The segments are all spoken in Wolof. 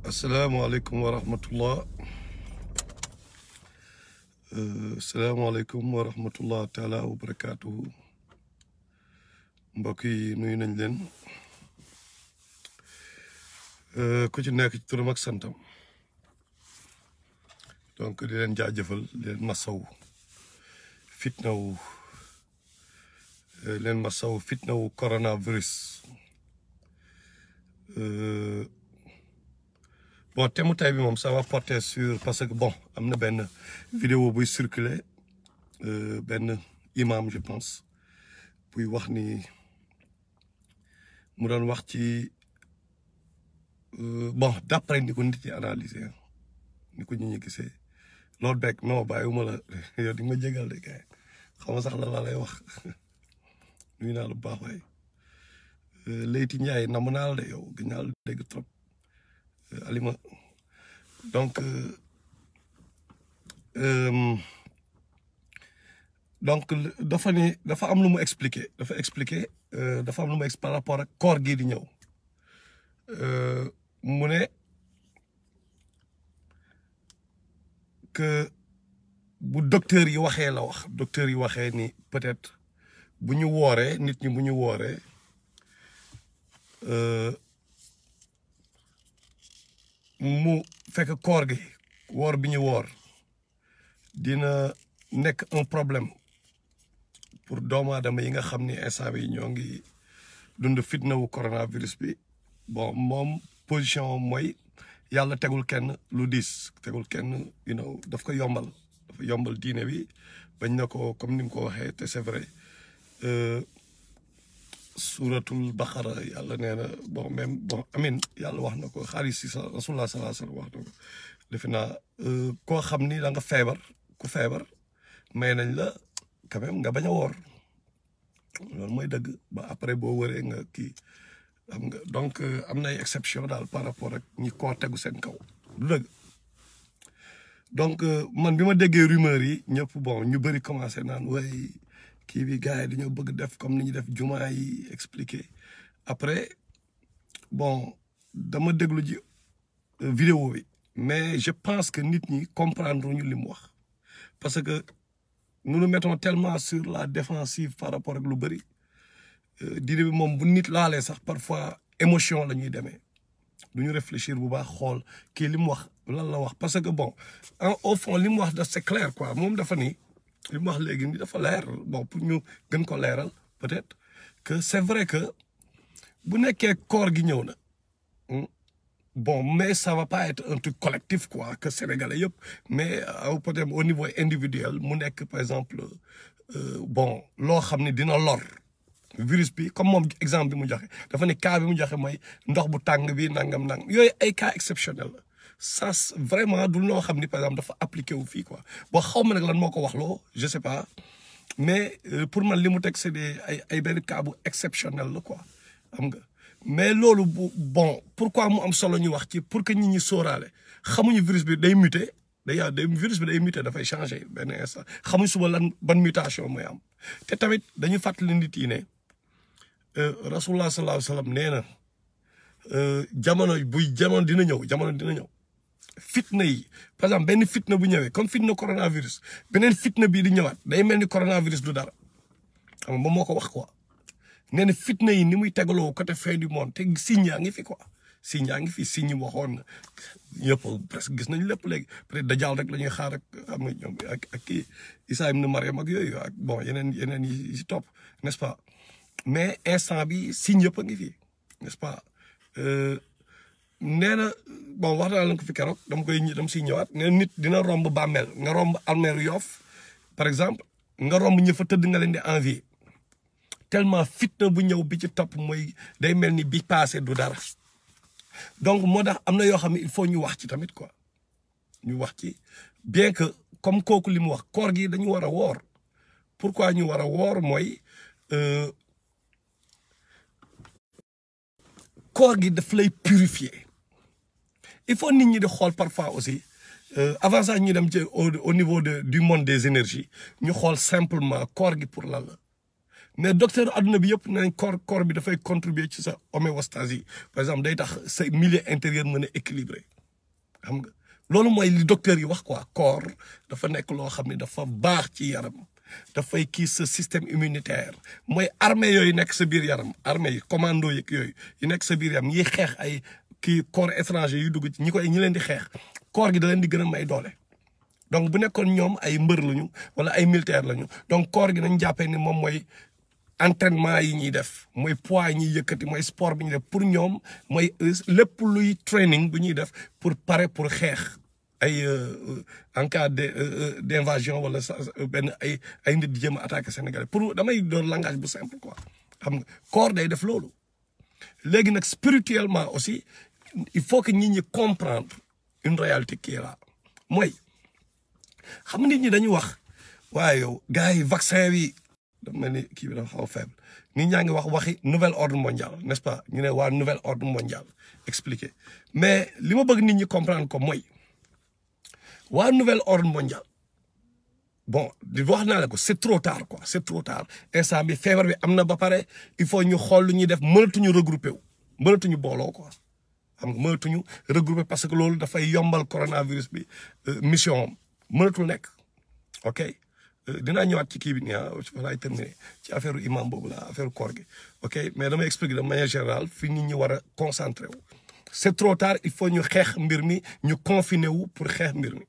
asalaamaaleykum wa rahmatullah asalaamaaleykum wa rahmatullah taala wa barakaatuhu mbokk yi nuyu nañ leen ku ci nekk ci turam ak santam donc di leen jaajëfal di leen masaw fitnawu coronavirus bon thème mu tey bi moom ça va porter sur parce que bon am na benn vidéo buy circuler benn imam je pense buy wax ni mu doon wax ci bon d'après ni ko nit yi analyser ni ko ñu gisee loolu beeg non bàyyiwuma la yow di ma jégal de kay xam nga sax la lay wax nuyu naa lu baax waay Leyti Ndiaye namm naa la de yow gën naa la dégg trop Alima donc dafa am lu mu expliquer dafa am lu mu par rapport ak koor gii di ñëw mu ne que bu docteur yi waxee la wax docteur yi waxee ni peut-être bu ñu wooree nit ñi bu ñu wooree mu fekk koor gi woor bi ñu woor dina nekk un problème pour doomu aadama yi nga xam ni instant bi ñoo ngi dund fitna wu coronavirus bi bon moom position mooy yàlla tegul kenn lu diis tegul kenn daf ko yombal dafa yombal diine bi bañ na ko comme ni mu ko waxee te c'est vrai suuratul baqara yàlla nee na bon même bon amin yàlla wax na ko xaalis si rasulullah sallallahu alayhi wasallam wax na ko defe naa koo xam ni da nga feebar ku feebar may nañ la quand même nga bañ a woor loolu mooy dëgg ba après boo wëree nga kii xam nga donc am na ay exception daal par rapport ak ñi koo tegu seen kaw du dëgg donc man bi ma déggee rumeur yi ñëpp bon ñu bëri commencé naan way kii bi gars yi dañoo bëgg def comme ni ñu def jumaa yi expliqué après bon dama déglu ji vidéo bi mais je pense que nit ñi comprendre ñu li mu wax parce que nous nous mettons tellement sur la défensive par rapport ak lu bëri diine bi moom bu nit laalee sax parfois émotion la ñuy demee du ñu réfléchir bu baax xool kii li mu wax lan la wax parce que bon au fond li mu wax da c'est clair quoi moom dafa ni li mu wax léegi ni dafa leer bon pour ñu gën ko leeral peut-être que c'est vrai que bu nekkee koor gi ñëw na bon mais ça va pas être un truc collectif quoi que sénégalais yëpp mais peut-être au niveau individuel mu nekk par exemple bon loo xam ne dina lor virus bi comme moom exemple bi mu joxe dafa ne cas bi mu joxe mooy ndox bu tàng bi nangam yooyu ay cas exceptionnel la ça vraiment du loo xam ni par exemple dafa appliqué wu fii quoi boo xaw ma nag lan moo ko wax loo je sais pas mais pour man li mu teg c'est des ay benn cas bu exceptionnel la quoi xam nga mais loolu bon pourquoi mu am solo ñu wax ci pour que nit ñi sóoraale xamuñu virus bi day muté virus bi day muté dafay changer benn instant xamuñ suba lan ban mutation mooy am te tamit dañu fàttali nit yi ne rasulullah sallallahu alayhi wa sallam nee na jamono dina ñëw fitna yi par exemple benn fitna bu ñëwee comme fitna coronavirus beneen fitna bii di ñëwaat day mel ni coronavirus du dara xam nga moom moo ko wax quoi nee na fitna yi ni muy tegaloo côté fin du monde te signes yaa ngi fi quoi signes yaa ngi fi signes yi waxoon na yëpp presque gis nañ lépp léegi peut-être Dajjal rek la ñuy xaar ak xam nga ñoom ak kii Isa ibn Maryam ak yooyu ak bon yeneen yi si topp n'est-ce pas mais instant bi signes yëpp a ngi fi n'est-ce pas nee na bon wax naa leen ko fi keroog dama siy ñëwaat nee na nit dina romb bàmmeel nga romb almeeru Yoff par exemple nga romb ñë fa tëdd nga leen di envier tellement fitna bu ñëw bi ci topp mooy day mel ni bi passé du dara donc moo tax am na yoo xam ne il faut ñu wax ci tamit quoi ñu wax ci bien que comme kooku li mu wax koor gi dañu war a woor pourquoi ñu war a woor mooy koor gi daf lay purifier il faut nit ñi di xool parfois aussi avant ça ñu dem ci au niveau du monde des énergies ñu xool simplement koor gi pour lan la mais docteur adduna bi yëpp nañ corps bi dafay contribuer ci sa homéostasie par exemple day tax sa milieu intérieur mën a équilibré xam nga loolu mooy li docteur yi wax quoi corps dafa nekk loo xam ne dafa baax ci yaram dafay kii sa système immunitaire mooy armée yooyu nekk sa biir yaram armée yi commando yeeg yooyu yi nekk sa biir yaram yiy xeex ay kii corps étranger yu dugg ci ñi leen di xeex corps gi da leen di gën a may doole donc bu nekkoon ñoom ay mbër lañu wala ay militaire lañu donc corps gi nañ jàppee ni moom mooy entraînement yi ñuy def mooy poids yi ñuy yëkkati mooy sport bi ñuy def pour ñoom mooy lépp luy training bu ñuy def pour pare pour xeex ay en cas d'invasion wala benn ay nit di jëm a attaquer Sénégalais pour damay doon langage bu simple quoi xam nga corps day def loolu léegi nag spirituellement aussi il faut que nit ñi comprendre une réalité qui est là mooy xam nit ñi dañuy wax waaye yow gars yi vaccin bi dafa mel ni kii bi dafa xaw a faible nit ñaa ngi wax waxi nouvel ordre mondial n'est-ce pas ñu ne waa nouvel ordre mondial expliqué mais li ma bëgg nit ñi comprendre ko mooy waa nouvel ordre mondial bon di wax naa la ko c'est trop tard quoi c'est trop tard instant bi feebar bi am na ba pare il faut ñu xool lu ñuy def mënatuñu regrouper wu mënatuñu booloo quoi xam nga mënatuñu regrouper parce que loolu dafay yombal coronavirus bi mission am mënatul nekk ok dinaa ñëwaat ci kii bi nii walaay terminé ci affaire imam boobu la affaire koor gi ok mais damay expliquer de manière générale fi nit ñi war a concentré wu c'est trop tard il faut ñu xeex mbir mi ñu confiné wu pour xeex mbir mi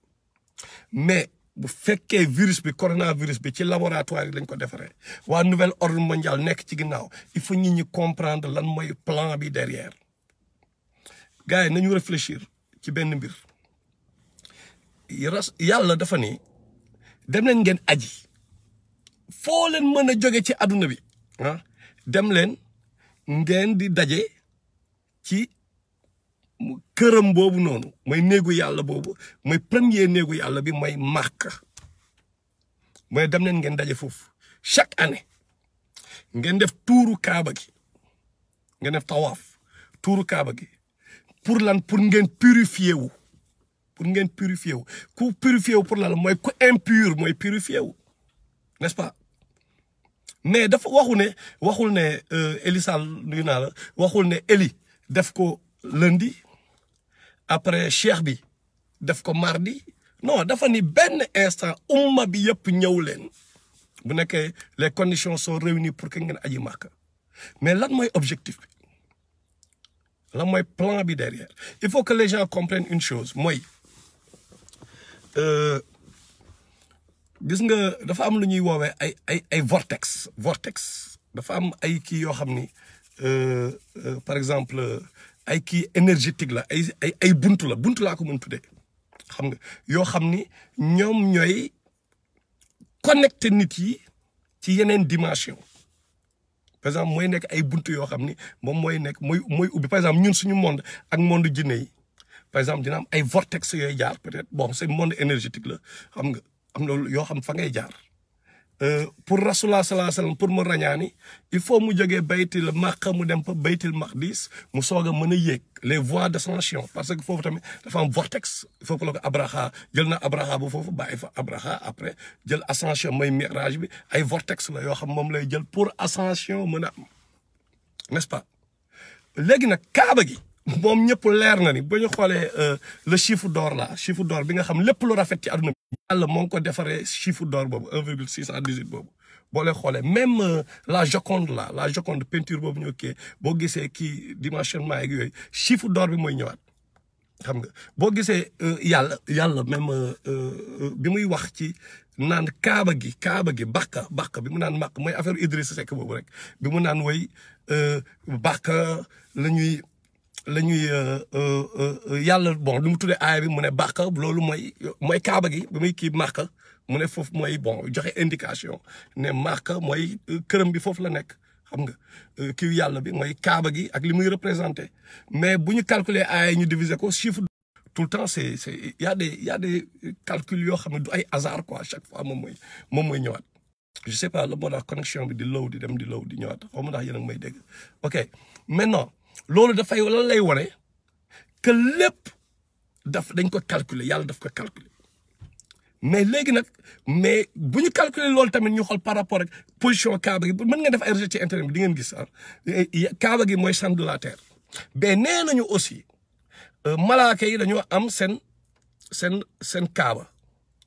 mais bu fekkee virus bi coronavirus bi ci laboratoire yi lañ ko defaree waa nouvel ordre mondial nekk ci ginnaaw il faut nit ñi comprendre lan mooy plan bi derrière gars yi nañu réfléchir ci benn mbir yàlla dafa ni dem leen ngeen aji foo leen mën a jóge ci àdduna bi ah dem leen ngeen di daje ci këram boobu noonu mooy néegu yàlla boobu mooy premier néegu yàlla bi mooy Makka mooy dem leen ngeen daje foofu chaque année ngeen def tuuru Kaaba gi ngeen def tawaaf tuuru Kaaba gi pour lan pour ngeen purifier wu pour ngeen purifier wu ku purifier wu pour lan mooy ku impur mooy purifier wu n'est-ce pas mais dafa waxul ne Eli Sall nuyu naa la waxul ne Eli def ko lundi après cheikh bi def ko mardi non dafa ni benn instant umma bi yëpp ñëw leen bu nekkee les conditions sont réunies pour que ngeen aji Makka mais lan mooy objectif bi lan mooy plan bi derrière il faut que les gens comprennent une chose mooy gis nga dafa am lu ñuy woowee ay vortex dafa am ay kii yoo xam ni par exemple ay kii énergétique la ay buntu laa ko mën tuddee xam nga yoo xam ni ñoom ñooy connecté nit yi ci yeneen dimension par exemple mooy nekk ay buntu yoo xam ni moom mooy nekk mooy ubbi par exemple ñun suñu monde ak monde jinne yi par exemple dina am ay vortex yooyu jaar peut-être bon c'est monde énergétique la xam nga am na yoo xam fa ngay jaar pour Rasulullah sallallahu alayhi wasallam pour mu rañaani il faut mu jógee baytil Makka mu dem pa baytil Maqdis mu soog a mën a yéeg les voies d'ascension parce que foofu tamit dafa am vortex foofu la ko Abraha jël na Abraha bu foofu bàyyi fa Abraha après jël ascension mooy mirage bi ay vortex la yoo xam moom lay jël pour ascension mën a am n'est-ce pas léegi nag Kaaba gi moom ñëpp leer na ni ba ñu xoolee le chiffre d'or bi nga xam lépp lu rafet ci àdduna bi yàlla moo ngi ko defaree chiffre d'or boobu 1,618 boobu boo leen xoolee même la Joconde peinture boobu ñu kii boo gisee kii dimensionnement yeeg yooyu chiffre d'or bi mooy ñëwaat xam nga boo gisee yàlla même bi muy wax ci naan kaaba gi bàkka bi mu naan màq mooy affaire Idrissa Seck boobu rek bi mu naan woy bàkka la ñuy yàlla bon lu mu tuddee aaya bi mu ne bàq loolu mooy kaaba gi ba muy kii màq mu ne foofu mooy bon joxe indication ne màq mooy këram bi foofu la nekk xam nga kii yàlla bi mooy kaaba gi ak li muy représenté mais bu ñu calculer aaya ñu diviser ko chiffre tout le temps c'est y a des calculs yoo xam ne du ay hasard quoi chaque fois moom mooy ñëwaat je sais pas la moo tax connexion bi di low di dem di low di ñëwaat xaw ma ndax yéen a ngi may dégg ok maintenant loolu dafay lan lay wone que lépp dañ ko calculer yàlla daf ko calculer mais léegi nag bu ñu calculer loolu tamit ñu xool par rapport ak position kaaba gi mën nga def ay recherche ci internet bi di ngeen gis kaaba gi mooy centre de la terre mais nee nañu aussi malaaka yi dañoo am seen seen kaaba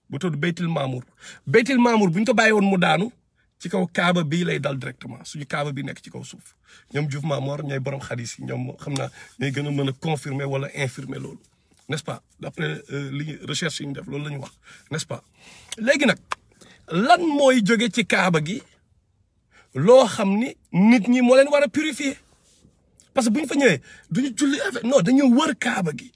bu tudd Beytil Mamour bu ñu ko bàyyi woon mu daanu ci kaw kaaba bii lay dal directement suñu kaaba bi nekk ci kaw suuf ñoom Diouf Mamor ñooy borom xadis yi ñoom xam naa ñooy gën a mën a confirmer wala infirmer loolu n'est-ce pas d'après li recherche yi ñu def loolu la ñu wax n'est-ce pas léegi nag lan mooy jóge ci kaaba gi loo xam ni nit ñi moo leen war a purifier parce que bu ñu fa ñëwee duñu julli affaire non dañoo wër kaaba gi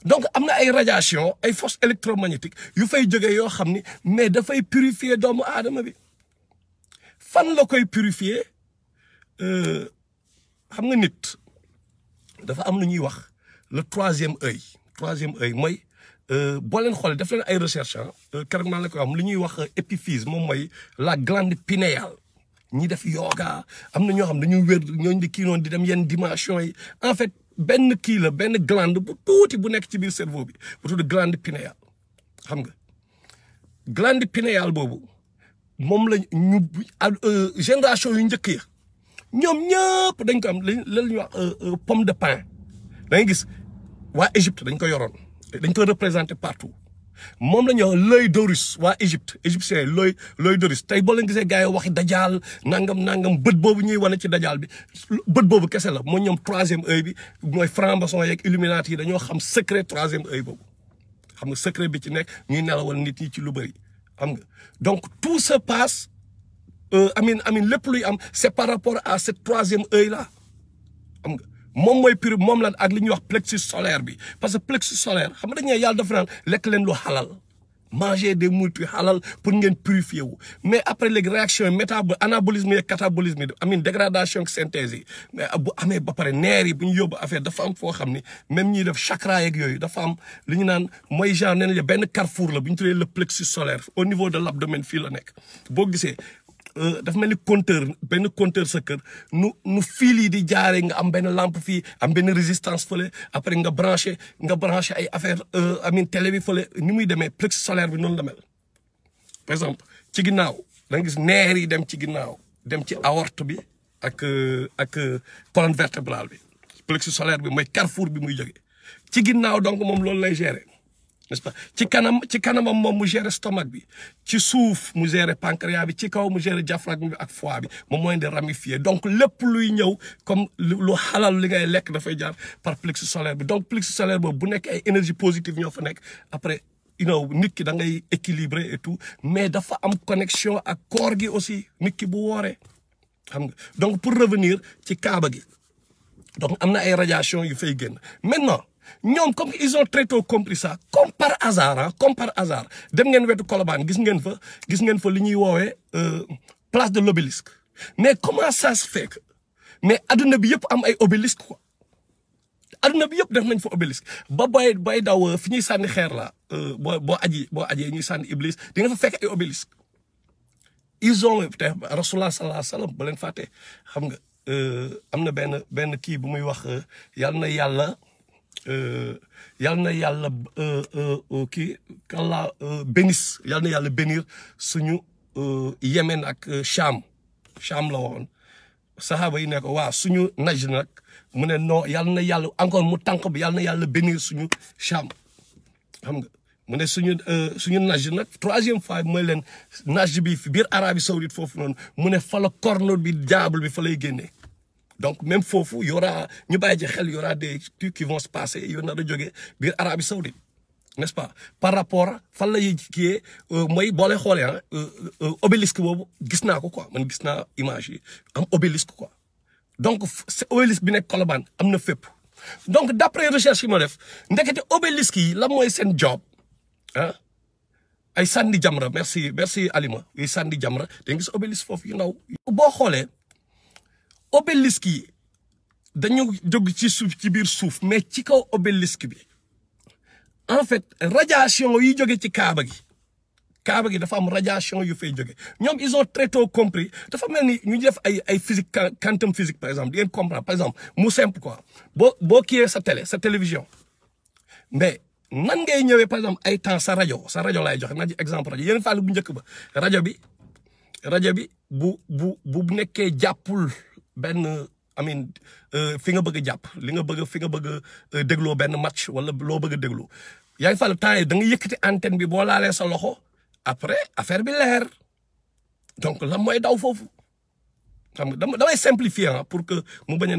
donc am na ay radiation ay forces électromagnétiques yu fay jóge yoo xam ni mais dafay purifier doomu aadama bi fan la koy purifier xam nga nit dafa am lu ñuy wax le troisième œil mooy boo leen xoolee def leen ay recherche keroog maa la koy am lu ñuy wax épiphyse moom mooy la glande pinéale ñi def yoga am na ñoo xam dañuy wér ñooñu di kii noonu di dem yenn dimension yi en fait benn kii la benn glande bu tuuti bu nekk ci biir cerveau bi bu tudd glande pinéale xam nga glande pinéale boobu moom la ñu génération yu njëkk ya ñoom ñëpp dañ ko am la ñuy wax pomme de pin da ngay gis waa Égypte dañ ko yoroon dañ ko représenté partout moom la ñuy wax l'œil d'Horus waa égyptien l'œil d'Horus tey boo leen gisee gars yi waxi dajaal nangam bët boobu ñuy wane ci dajaal bi bët boobu kese la moo ñoom troisième œil bi mooy franc-maçon yeeg illuminati yi dañoo xam secret troisième œil boobu xam nga secret bi ci nekk ñuy nelawal nit ñi ci lu bëri xam nga donc tout se passe amin lépp luy am c'est par rapport à ce troisième œil là xam nga moom mooy pur moom lan ak li ñuy wax plexus solaire bi parce que plexus solaire xam nga dañu ne yàlla dafa naan lekk leen lu xalal manger des nourritures xalal pour ngeen purifier wu mais après léegi réaction yi anabolisme yi catabolisme yi amin dégradation ak synthèse yi mais bu amee ba pare neer yi bu ñu yóbbu affaire dafa am foo xam ni même ñiy def chakra yeeg yooyu dafa am li ñu naan mooy genre nee nañ benn carrefour la bu ñu tuddee le plexus solaire au niveau de l'abdomen fii la nekk boo gisee dafa mel ni benn compteur sa kër nu fil yi di jaaree nga am benn lampe fii am benn résistance fële après nga branché ay affaire amin télé bi fële ni muy demee plexus solaire bi noonu la mel par exemple ci ginnaaw da nga gis neer yi dem ci ginnaaw dem ci aorte bi ak colonne vertébrale bi plexus solaire bi mooy carrefour bi muy jógee ci ginnaaw donc moom loolu lay gérer n'est-ce pas ci kanamam moom mu gérer stomac bi ci suuf mu gérer pancréas bi ci kaw mu gérer diaphragme bi ak foie bi moom mooy di ramifier donc lépp luy ñëw comme lu xalal li ngay lekk dafay jaar par plexus solaire bi donc plexus solaire boobu bu nekk ay énergie positive ñoo fa nekk après nit ki da ngay équilibré et tout mais dafa am connexion ak corps gi aussi nit ki bu wooree xam nga donc pour revenir ci kaaba gi donc am na ay radiation yu fay génn maintenant ñoom comme ils ont très tôt compris ça comme par hasard dem ngeen wetu Colobane gis ngeen fa li ñuy woowee place de l'obélisque mais comment ça se fait que mais adduna bi yëpp am ay obélisque quoi adduna bi yëpp def nañ fa obélisque ba bay daw fi ñuy sànni xeer la boo ajee ñuy sànni iblis di nga fa fekk ay obélisque ils ont te Rasulullah sallallahu alayhi wa sallam ba leen fàtte xam nga am na benn kii bu muy wax yal na yàlla kii kàllaa bénis yal na yàlla bénir suñu Yémen ak Cham la woon saxaaba yi ne ko waa suñu Najd nag mu ne non yal na yàlla encore mu tànk bi yal na yàlla bénir suñu Cham xam nga mu ne suñu Najd nag troisième fois mooy leen Najd bi fi biir Arabie Saoudite foofu noonu mu ne fa la corne bi diable bi fa lay génnee donc même foofu y aura ñu bàyyi ci xel y aura des trucs qui vont se passer yoo nar a jógee biir Arabie Saoudite n'est-ce pas par rapport fan la kii mooy boo leen xoolee obélisque boobu gis naa ko quoi man gis naa image yi am obélisque quoi donc obélisque bi nekk Colobane am na fépp donc d'après recherche yi ma def ndekete obélisque yi la mooy seen job ay sànni jamra merci Alima ay sànni jamra da nga gis obélisque foofu yu ndaw boo xoolee obélisque yi dañu jóg ci suuf ci biir suuf mais ci kaw obélisque bi en fait radiation yi jóge ci kaaba gi dafa am radiation yu fay jóge ñoom ils ont très tôt compris dafa mel ni ñu def ay physique quantum physique par exemple di ngeen comprendre par exemple mu simple quoi boo kiiyee sa télévision mais nan ngay ñëwee par exemple ay temps sa rajo laay joxe na ci exemple rajo yéen fàll bu njëkk ba rajo bi bu nekkee jàppul benn fi nga bëgg a jàpp fi nga bëgg a dégloo benn match wala loo bëgg a déglu yaa ngi fal temps yi da nga yëkkati antenne bi boo laalee sa loxo après affaire bi leer donc lan mooy daw foofu xam nga damay simplifier pour que mu bañ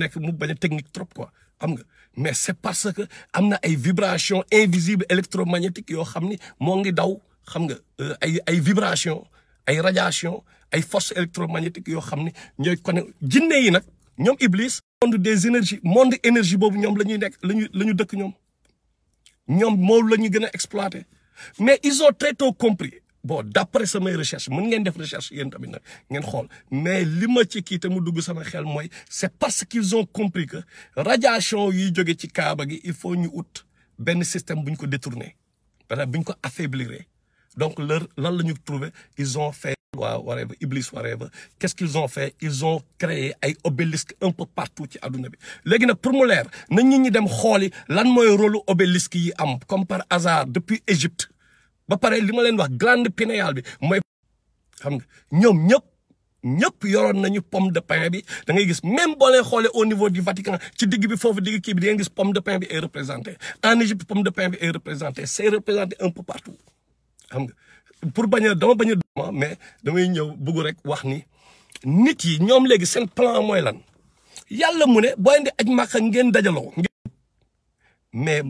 a technique trop quoi xam nga mais c'est parce que am na ay vibrations invisibles électromagnétiques yoo xam ni moo ngi daw xam nga ay vibrations ay radiations ay forces électromagnétiques yoo xam ni ñooy connecté jinne yi nag ñoom Iblis monde des énergies monde énergie boobu ñoom la ñuy nekk la ñu dëkk ñoom moom la ñu gën a exploiter mais ils ont très tôt compris bon d'après samay recherche mën ngeen def recherche yéen tamit nag ngeen xool mais li ma ci kii te mu dugg sama xel mooy c'est parce qu'ils ont compris que radiation yi jóge ci Kaaba gi il faut ñu ut benn système bu ñu ko détourner wala bu ñu ko affaiblir donc lan la ñu trouvé ils ont fait whatever Iblis whatever qu'est-ce qu'ils ont fait ils ont créé ay obélisques un peu partout ci àdduna bi léegi nag pour mu leer na nit ñi dem xooli lan mooy rôle obélisque yi am comme par hasard depuis Égypte ba pare li ma leen wax grande pinéale bi mooy xam nga ñoom ñëpp yoroon nañu pomme de pin bi da ngay gis même boo leen xoolee au niveau du Vatican ci digg bi foofu digg kii bi da ngay gis pomme de pin bi est représenté en Égypte pomme de pin bi est représenté c'est représenté un peu partout xam nga pour dama bañ a mais damay ñëw bëgg rek wax ni nit yi ñoom léegi seen plan mooy lan yàlla mu ne boo indi aj Màkka ngeen dajaloo mais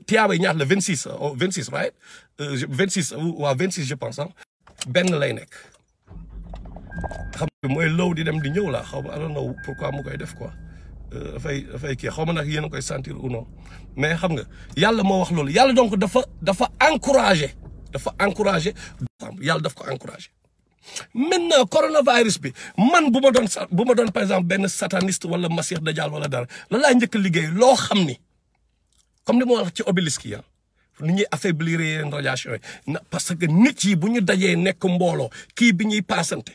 tiyaaba yi ñaata la 26 right 26 waaw 26 je pense benn lay nekk xam nga mooy low di dem di ñëw la xaw ma I don't know pourquoi mu koy def quoi dafay kii xaw ma nag yéen a koy sentir ou non mais xam nga yàlla moo wax loolu yàlla donc dafa encouragé yàlla daf ko encouragé maintenant coronavirus bi man bu ma doon par exemple benn sataniste wala Masih Dajjal wala dara la laa njëkk a liggéey loo xam ni comme li ma wax ci obélisque yi ni ñuy affaiblir yeneen radiation yi parce que nit yi bu ñu dajee nekk mbooloo kii bi ñuy paasante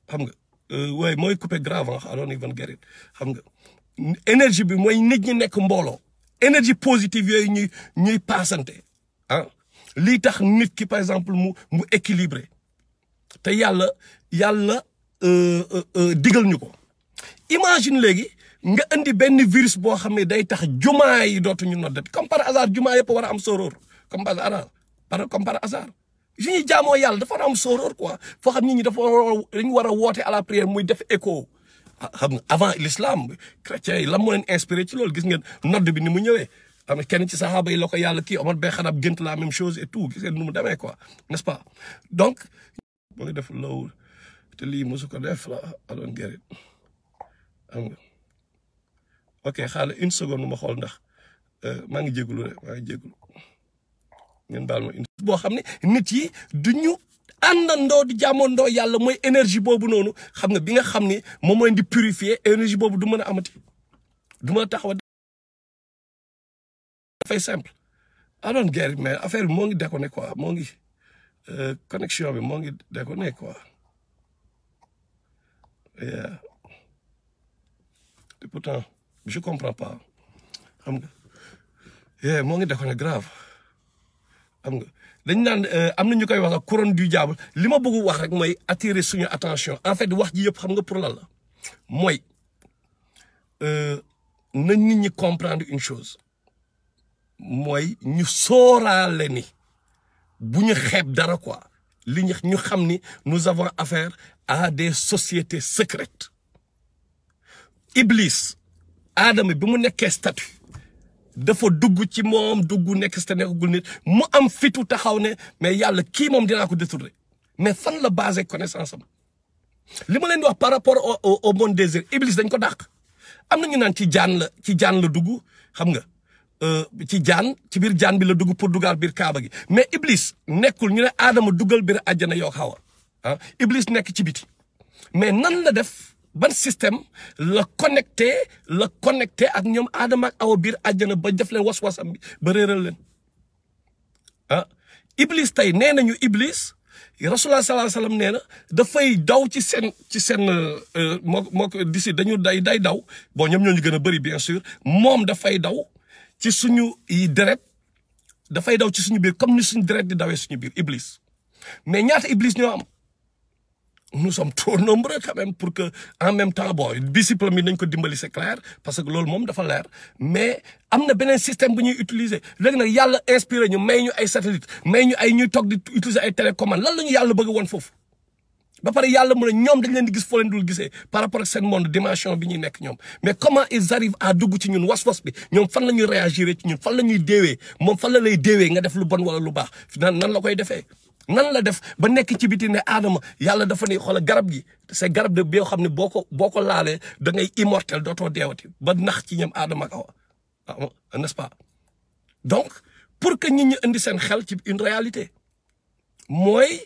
xam nga waaye mooy coupé grave I don't even get it xam nga énergie bi mooy nit ñi nekk mbooloo énergie positive yooyu ñuy paasante lii tax nit ki par exemple mu équilibré te yàlla digal ñu ko imagine léegi nga indi benn virus boo xam ne day tax jumaa yi dootuñu noddat comme par hasard jumaa yëpp war a am sóoróor comme par hasard yu ñuy jaamoo yàlla dafa war a am sóoróor quoi foo xam nit ñi dañu war a woote à la prière muy def écho xam nga avant l'islam chrétiens yi lan moo leen inspiré ci loolu gis ngeen nodd bi ni mu ñëwee am na kenn ci saxaaba yi la ko yàlla kii Omar bay Xattaab gént la même chose et tout gis ngeen nu mu demee quoi n'est-ce pas donc mu ngi def low te lii mosu ko def la I don't get it xam nga ok xaaral une seconde ma xool ndax maa ngi jégalu ngeen baal ma boo xam ne nit yi duñu àndandoo di jàmmandoo yàlla mooy énergie boobu noonu xam nga bi nga xam ni moom mooy di purifier énergie boobu du mën a amati du mën a taxaw dafay simple I don't get it mais affaire bi moo ngi déconné quoi moo ngi connexion bi moo ngi déconné quoi et pourtant je comprends pas xam nga moo ngi déconné grave xam nga dañ naan am na ñu koy wax couronne du diable li ma bëgg wax rek mooy attirer suñu attention en fait wax ji yëpp xam nga pour lan la mooy na nit ñi comprendre une chose mooy ñu sóoraale ni bu ñu xeeb dara quoi li ñu xam ni nous avons affaire à des sociétés secrètes Iblis Adama bi mu nekkee statut dafa dugg ci moom dugg nekk statut nekkagul nit mu am fitu taxaw ne mais yàlla kii moom dinaa ko détourner mais fan la basé connaissance am li ma leen di wax par rapport au monde des airs Iblis dañ ko dàq am na ñu naan ci jaan la dugg xam nga ci biir jaan bi la dugg pour dugal biir Kaaba gi mais Iblis nekkul ñu ne Adama duggal biir àjjana yoo Hawa Iblis nekk ci biti mais nan la def ban système la connecté ak ñoom Adama ak Awa biir àjjana ba def leen was-wasam bi ba réeral leen Iblis tey nee nañu Iblis Rasulullah sallallahu alayhi wasallam nee na dafay daw ci seen moo ko disi dañu day daw bon ñoom ñoo ñu gën a bëri bien sûr moom dafay daw ci suñu deret dafay daw ci suñu biir comme ni suñu deret di dawee suñu biir Iblis mais ñaata Iblis ñoo am nous sommes trop nombreux quand même pour que en même temps bon discipline bi nañ ko dimbali c'est clair parce que loolu moom dafa leer mais am na beneen système bu ñuy utiliser léegi nag yàlla inspiré ñu may ñu ay satellite may ñu ay ñuy toog di utiliser ay télécommande lan la ñu yàlla bëgg woon foofu ba pare yàlla mu ne ñoom dañ leen di gis foo leen dul gisee par rapport ak seen monde dimension bi ñuy nekk ñoom mais comment ils arrivent à dugg ci ñun was-was bi ñoom fan la ñuy réagir ci ñun fan la ñuy déewee moom fan la lay déewee nga def lu bon wala lu baax nan la koy defee nan la def ba nekk ci biti ne Adama yàlla dafa ne xoolal garab gi c'est garab de bi yoo xam ne boo ko laalee da ngay immortel dootoo deewati ba nax ci ñoom Adama ak Awa n'est-ce pas donc pour que nit ñi indi seen xel ci une réalité mooy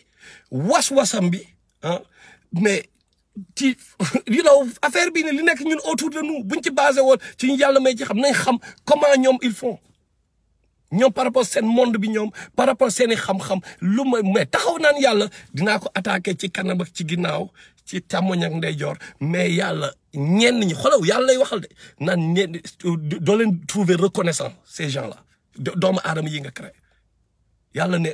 was-wasam bi mais ci affaire bi ne li nekk ñun autour de nous buñ ci basé woon ci ñu yàlla may ci xam nañ xam comment ñoom ils font ñoom par rapport seen monde bi ñoom par rapport seeni xam-xam lu mais taxaw naan yàlla dinaa ko attaqué ci kanam ak ci ginnaaw ci càmmoñ ak ndeyjoor mais yàlla ñenn ñi xoolaw yàlla lay waxal de naan ñenn doo leen trouver reconnaissant ces gens là doomu aadama yi nga créé yàlla ne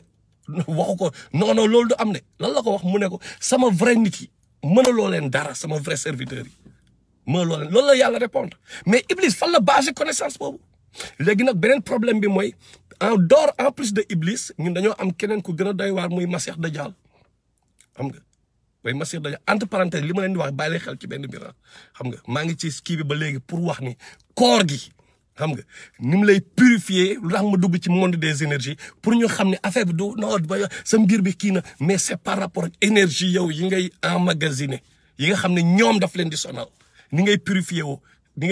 waxu ko non loolu du am ne lan la ko wax mu ne ko sama vrai nit yi mënaloo leen dara sama vrai serviteur yi mënaloo leen loolu la yàlla répondre mais Iblis fan la basé connaissance boobu léegi nag beneen problème bi mooy en plus de Iblis ñun dañoo am keneen ku gën a doy waar muy Masih Dajjal xam nga mooy Masih Dajjal entre parenthèses li ma leen di wax bàyyi leen xel ci benn mbir xam nga maa ngi ci kii bi ba léegi pour wax ni koor gi xam nga ni mu lay purifier lu tax ma dugg ci monde des énergies pour ñu xam ne affaire bi du non sa mbir bi kii na mais c'est par rapport ak énergie yow yi ngay emmagasiner yi nga xam ne ñoom daf leen di sonal ni ngay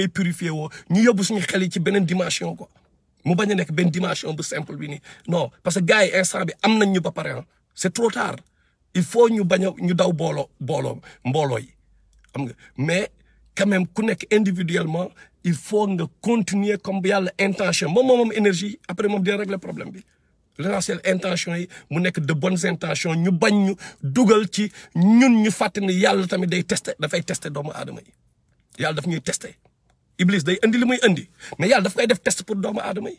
purifier woo ñu yóbbu suñu xel yi ci beneen dimension quoi mu bañ a nekk benn dimension bu simple bi nii non parce que gars yi instant bi am nañ ñu ba pare c'est trop tard il faut ñu bañ a ñu daw mbooloo yi xam nga mais quand même ku nekk individuellement il faut nga continuer comme yàlla intention moom énergie après moom dina régler problème bi l'essentiel intention yi mu nekk de bonnes intentions ñu bañ ñu dugal ci ñun ñu fàtte ne yàlla tamit dafay tester doomu aadama yi yàlla daf ñuy tester Iblis day indi li muy indi mais yàlla daf koy def test pour doomu aadama yi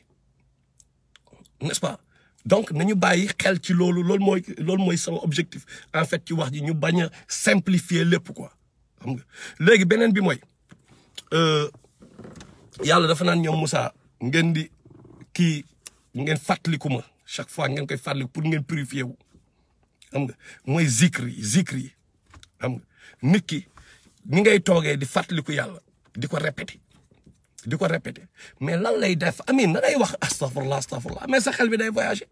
n'est-ce pas donc nañu bàyyi xel ci loolu mooy sama objectif en fait ci wax ji ñu bañ a simplifier lépp quoi xam nga léegi beneen bi mooy yàlla dafa naan ñoom Moussa ngeen di ngeen fàttaliku ma chaque fois ngeen koy fàttaliku pour ngeen purifier wu xam nga mooy zikr yi xam nga nit ki ni ngay toogee di fàttaliku yàlla di ko répéter mais lan lay def amin da ngay wax astaghfirullah mais sa xel bi day voyager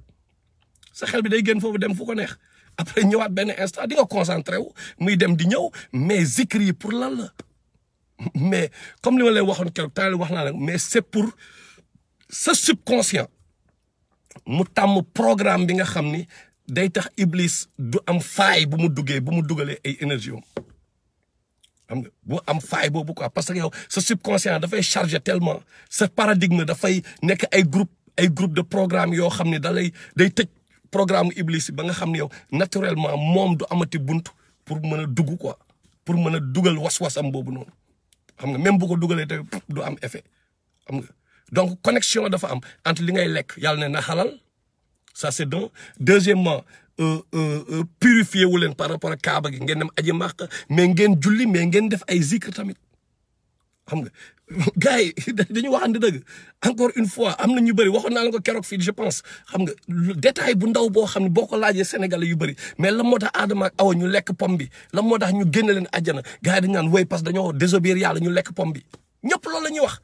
sa xel bi day génn foofu dem fu ko neex après ñëwaat benn instant di nga concentré wu muy dem di ñëw mais zikr yi pour lan la mais comme li ma leen waxoon keroog taal wax naa la mais c'est pour sa subconscient mu tàmm programme bi nga xam ni day tax Iblis du am faay bu mu dugalee ay énergie am xam nga bu am faay boobu quoi parce que yow sa subconscient dafay chargé tellement sa paradigme dafay nekk ay groupe de programme yoo xam ne day tëj programme Iblis ba nga xam ne yow naturellement moom du amati bunt pour mën a dugg quoi pour mën a dugal was-wasam boobu noonu xam nga même bu ko dugalee te du am effet xam nga donc connexion dafa am entre li ngay lekk yàlla ne na xalal ça c'est d'un deuxièmement purifier wu leen par rapport ak kaaba gi ngeen dem aji màq mais ngeen julli mais ngeen def ay zikr tamit xam nga gars yi dañu waxante dëgg encore une fois am na ñu bëri waxoon naa la ko keroog fii je pense xam nga détail bu ndaw boo xam ne boo ko laajee sénégalais yu bëri mais lan moo tax Adama ak Awa ñu lekk pom bi lan moo tax ñu génne leen àjjana gars yi dañu naan woy parce que dañoo désobéir yàlla ñu lekk pom bi ñëpp loolu la ñuy wax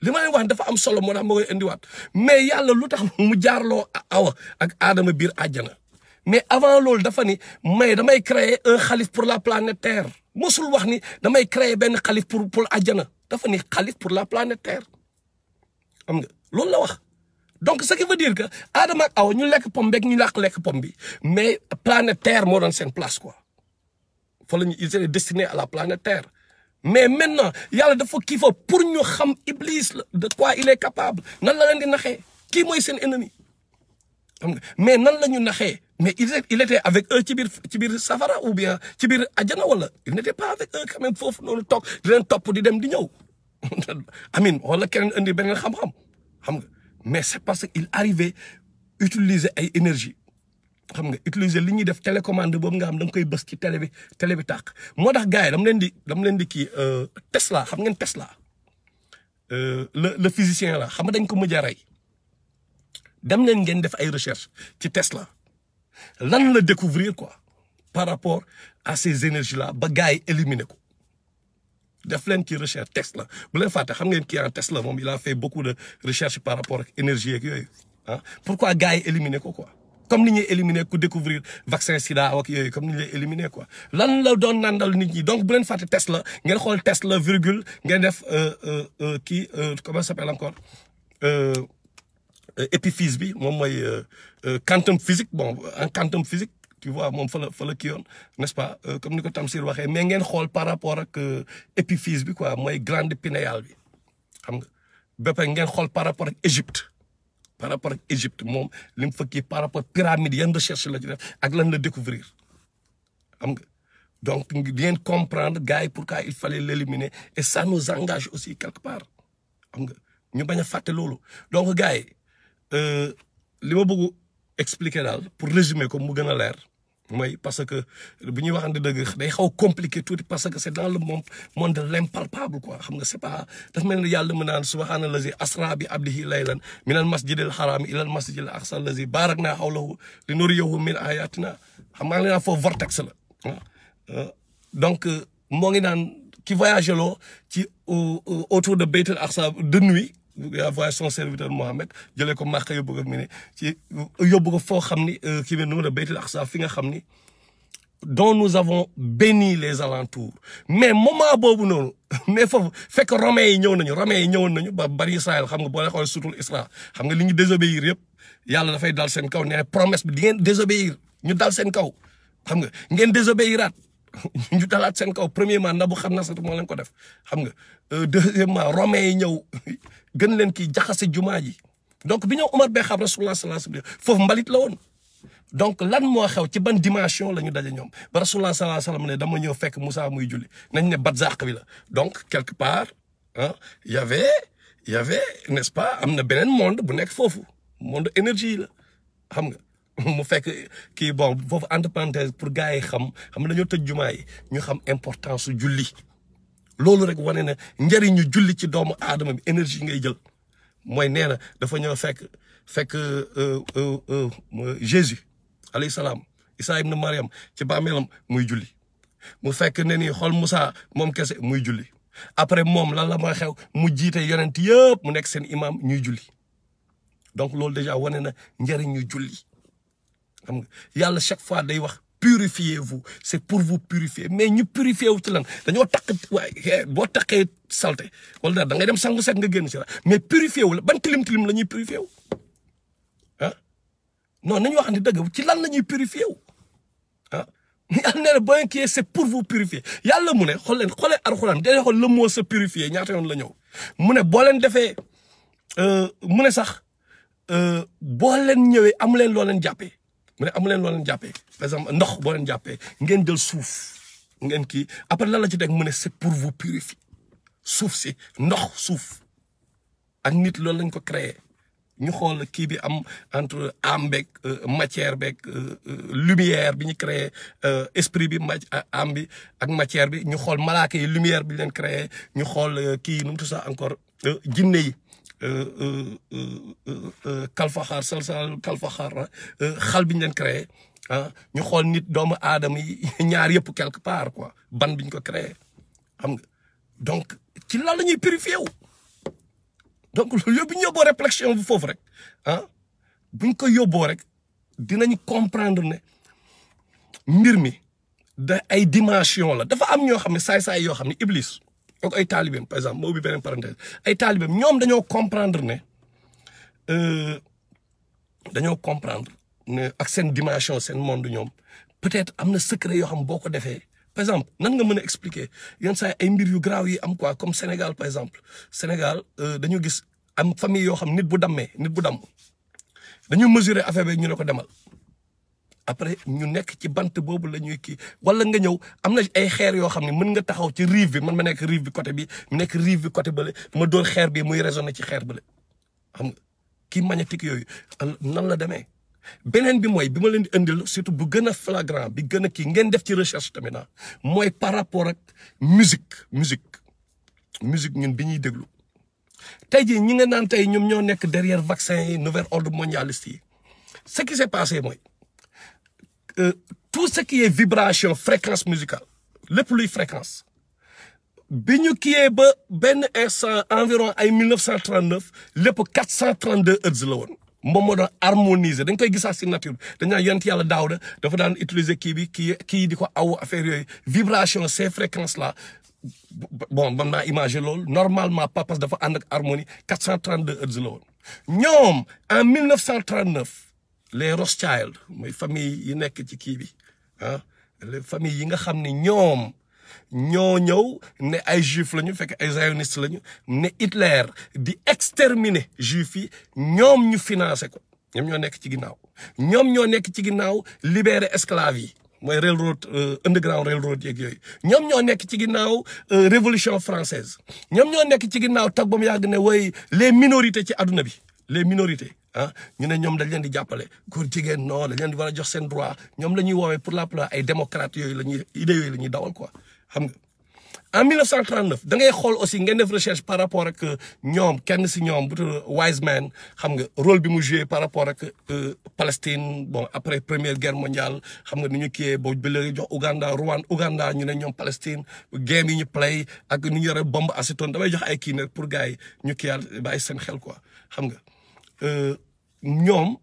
li ma leen wax dafa am solo moo tax ma koy indiwaat mais yàlla lu tax mu jaarloo Awa ak Adama biir àjjana mais avant loolu dafa ni damay créer un xalif pour la planète Terre mosul wax ni damay créer benn xalif pour àjjana dafa ni xalif pour la planète Terre xam nga loolu la wax donc ce qui veut dire que Adama ak Awa ñu lekk pom beeg ñu lekk pom bi mais planète Terre moo doon seen place quoi fa la ñu ils étaient destinés à la planète Terre mais maintenant yàlla dafa kii fa pour ñu xam Iblis de quoi il est capable nan la leen di naxee kii mooy seen ennemi xam nga mais nan la ñu naxee mais il était avec eux ci biir safara ou bien ci biir àjjana wala il n'était pas avec eux quand même foofu noonu toog di leen topp di dem di ñëw amin wala keneen indi beneen xam-xam xam nga mais c'est parce que il arrivait utiliser ay énergie xam nga utiliser li ñuy def télécommande boobu nga xam da nga koy bës ci télé bi tàq moo tax gars yi dama leen di kii Tesla xam ngeen Tesla le physicien la xam nga dañ ko mujj a rey dem leen ngeen def ay recherche ci Tesla lan la découvrir quoi par rapport à ces énergies là ba gars yi éliminer ko def leen ci recherche Tesla bu leen fàtte xam ngeen kii en Tesla moom il a fait beaucoup de recherche par rapport ak énergie ak yooyu ah pourquoi gars yi éliminer ko quoi comme ni ñuy éliminer ku découvrir vaccin sida ak yooyu comme ni ñu lay éliminer quoi lan la doon nandal nit ñi donc bu leen fàtte Tesla ngeen xool Tesla virgule ngeen def kii comment ça s'appelle encore épiphyse bi moom mooy quantum physique bon en quantum physique tu vois moom fa la kii yoon n'est-ce pas comme ni ko Tamsir waxee mais ngeen xool par rapport ak épiphyse bi quoi mooy glande pinéale bi xam nga ba pare ngeen xool par rapport ak Égypte moom li mu fa kii par rapport pyramide yan recherche la ci def ak lan la découvrir xam nga donc di ngeen comprendre gars yi pourquoi il fallait l'éliminer et ça nous engage aussi quelque part xam nga ñu bañ a fàtte loolu donc gars yi li ma bëgg expliquer daal pour résumer ko mu gën a leer mooy parce que bu ñuy waxante dëgg day xaw compliqué tuuti parce que c'est dans le monde de l'impalpable quoi xam nga c'est pas dafa mel ni yàlla mu naan subhaanallazi asra bi abdihi laylan minal masjidil harami ilal masjidil aqsa allazi barakna hawlahu linuriyahu min ayatina xam nga naan foofu vortex la donc moo ngi naan ki voyagé loo ci autour de Beytul Aqsa de nuit yaa voyage son serviteur Mohamed jëlee ko Makka yóbbu ko mi ne ci yóbbu ko foo xam ni kii bi nu mu ne Beytul Aqsa fi nga xam ni dont nous avons béni les alentours mais moment boobu noonu mais foofu fekk romains yi ñëwoon nañu ba bari Israël xam nga boo leen xoolee surtout Isra xam nga li ñu désobéir yëpp yàlla dafay dal seen kaw nee na promesse bi di ngeen désobéir ñu dal seen kaw xam nga ngeen désobéiraat ñu dalaat seen kaw premièrement Nabucodonosor moo leen ko def xam nga deuxièmement romains yi ñëw gën leen kii jaxase jumaa ji donc bi ñëw Omar bee xam Rasulullah sallallahu alayhi wasallam foofu mbalit la woon donc lan moo xew ci ban dimension la ñu daje ñoom ba Rasulullah sallallahu alayhi wasallam ne dama ñëw fekk Moussa muy julli nañ ne barzaq bi la donc quelque part ah y avait n'est-ce pas am na beneen monde bu nekk foofu monde énergie la xam nga mu fekk kii bon foofu entre parenthèse pour gars yi xam nga dañoo tëj jumaa yi ñu xam importance su julli loolu rek wane na njëriñu julli ci doomu aadama bi énergie ngay jël mooy nee na dafa ñëw fekk Jésus alayhi salaam Isa ibn Maryam ci bàmmeelam muy julli mu fekk ne ni xool Moussa moom kese muy julli après moom lan la mooy xew mu jiite yonent yëpp mu nekk seen imam ñuy julli donc loolu déjà wane na njëriñu julli xam nga yàlla chaque fois day wax purifiez-vous c'est pour vous purifier mais ñu purifier wu ci lan dañoo takk waaye boo takkee salte wala da ngay dem sangu set nga génn ci la mais purifier wu la ban tilim la ñuy purifier wu ah non nañu wax ni dëgg ci lan la ñuy purifier wu ah yàlla nee na boo kii c'est pour vous purifier yàlla mu ne xoolee Alxuraan day xool le mot se purifier ñaata yoon la ñëw mu ne boo leen defee mu ne sax boo leen ñëwee amu leen loo leen jàppee mu ne amu leen loo leen jàppee par exemple ndox boo leen jàppee ngeen jël suuf ngeen kii après lan la ci teg mu ne c'est pour vous purifier suuf si ndox suuf ak nit loolu lañ ko créé ñu xool kii bi am entre âme beeg matière beeg lumière bi ñu créé esprit bi âme bi ak matière bi ñu xool malaaka yi lumière bi leen créé ñu xool kii nu mu tudd sax encore jinne yi kalfaxaar salsal kalfaxaar xal bi ñu leen créé ah ñu xool nit doomu aadama yi ñaar yëpp quelque part quoi ban bi ñu ko créé xam nga donc ci lan la ñuy purifier wu donc loolu yëpp bu ñu yóbboo réflexion bu foofu rek ah buñ ko yóbboo rek dinañ comprendre ne mbir mi da ay dimension la dafa am ñoo xam ne saay-saay yoo xam ne iblis ak ay taalibeem par exemple moo bi beneen parenthèse ay taalibeem ñoom dañoo comprendre ne ak seen dimension seen monde ñoom peut-être am na secret yoo xam boo ko defee par exemple nan nga mën a expliquer yenn saa ay mbir yu graaw yi am quoi comme Sénégal par exemple Sénégal dañu gis am famille yoo xam nit bu damm dañu mesurer affaire bi ñu ne ko demal après ñu nekk ci bant boobu la ñuy kii wala nga ñëw am na ay xeer yoo xam ne mën nga taxaw ci rive bi man ma nekk rive bi côté bi mu nekk rive bi côté bële ma dóor xeer bi muy résonner ci xeer bële xam nga kii magnétique yooyu nan la demee beneen bi mooy bi ma leen di indil surtout bu gën a flagrant bi gën a kii ngeen def ci recherche tamit na mooy par rapport ak musique ñun bi ñuy déglu tey jii ñi nga naan tey ñoom ñoo nekk derrière vaccin yi nouvel ordre mondialiste yi ce qui s'est passé mooy tout ce qui est vibration fréquence musicale lépp luy fréquence bi ñu kiyee ba benn instant environ ay 1939 lépp 432 hertz la woon moom moo doon harmoniser dañ koy gisaat si nature dañ naan yonent yàlla Daawuda dafa daan utiliser kii bi kii di ko aw affaire yooyu vibration ces fréquences là bon man naa imaginer loolu normalement pas parce que dafa ànd ak harmonie 432 hertz la woon ñoom en 1939 les Rothschild mooy famille yi nekk ci kii bi les familles yi nga xam ne ñoom ñoo ñëw ne ay juif lañu fekk ay zionistes lañu ne Hitler di exterminer juif yi ñoom ñu financé ko ñoom ñoo nekk ci ginnaaw ñoom ñoo nekk ci ginnaaw libérer esclaves yi mooy railroad underground railroad yeeg yooyu ñoom ñoo nekk ci ginnaaw révolution française ñoom ñoo nekk ci ginnaaw tag ba mu yàgg ne way les minorités ci àdduna bi les minorités ñu ne ñoom dañ leen di jàppale góor jigéen non dañ leen di war a jox seen droit ñoom la ñuy woowee pour la plupart ay démocrates yooyu la ñuy idées yooyu la ñuy dawal quoi xam nga en 1939 da ngay xool aussi ngeen def recherche par rapport ak ñoom kenn si ñoom bu tudd Wiseman xam nga rôle bi mu joué par rapport ak Palestine bon après première guerre mondiale xam nga ni ñu kiyee boobu ba léegi jox Ouganda ñu ne ñoom Palestine game yi ñu play ak ni ñu yore bombe acétone damay jox ay kii nag pour gars yi ñu kiyaal bàyyi seen xel quoi xam nga ñoom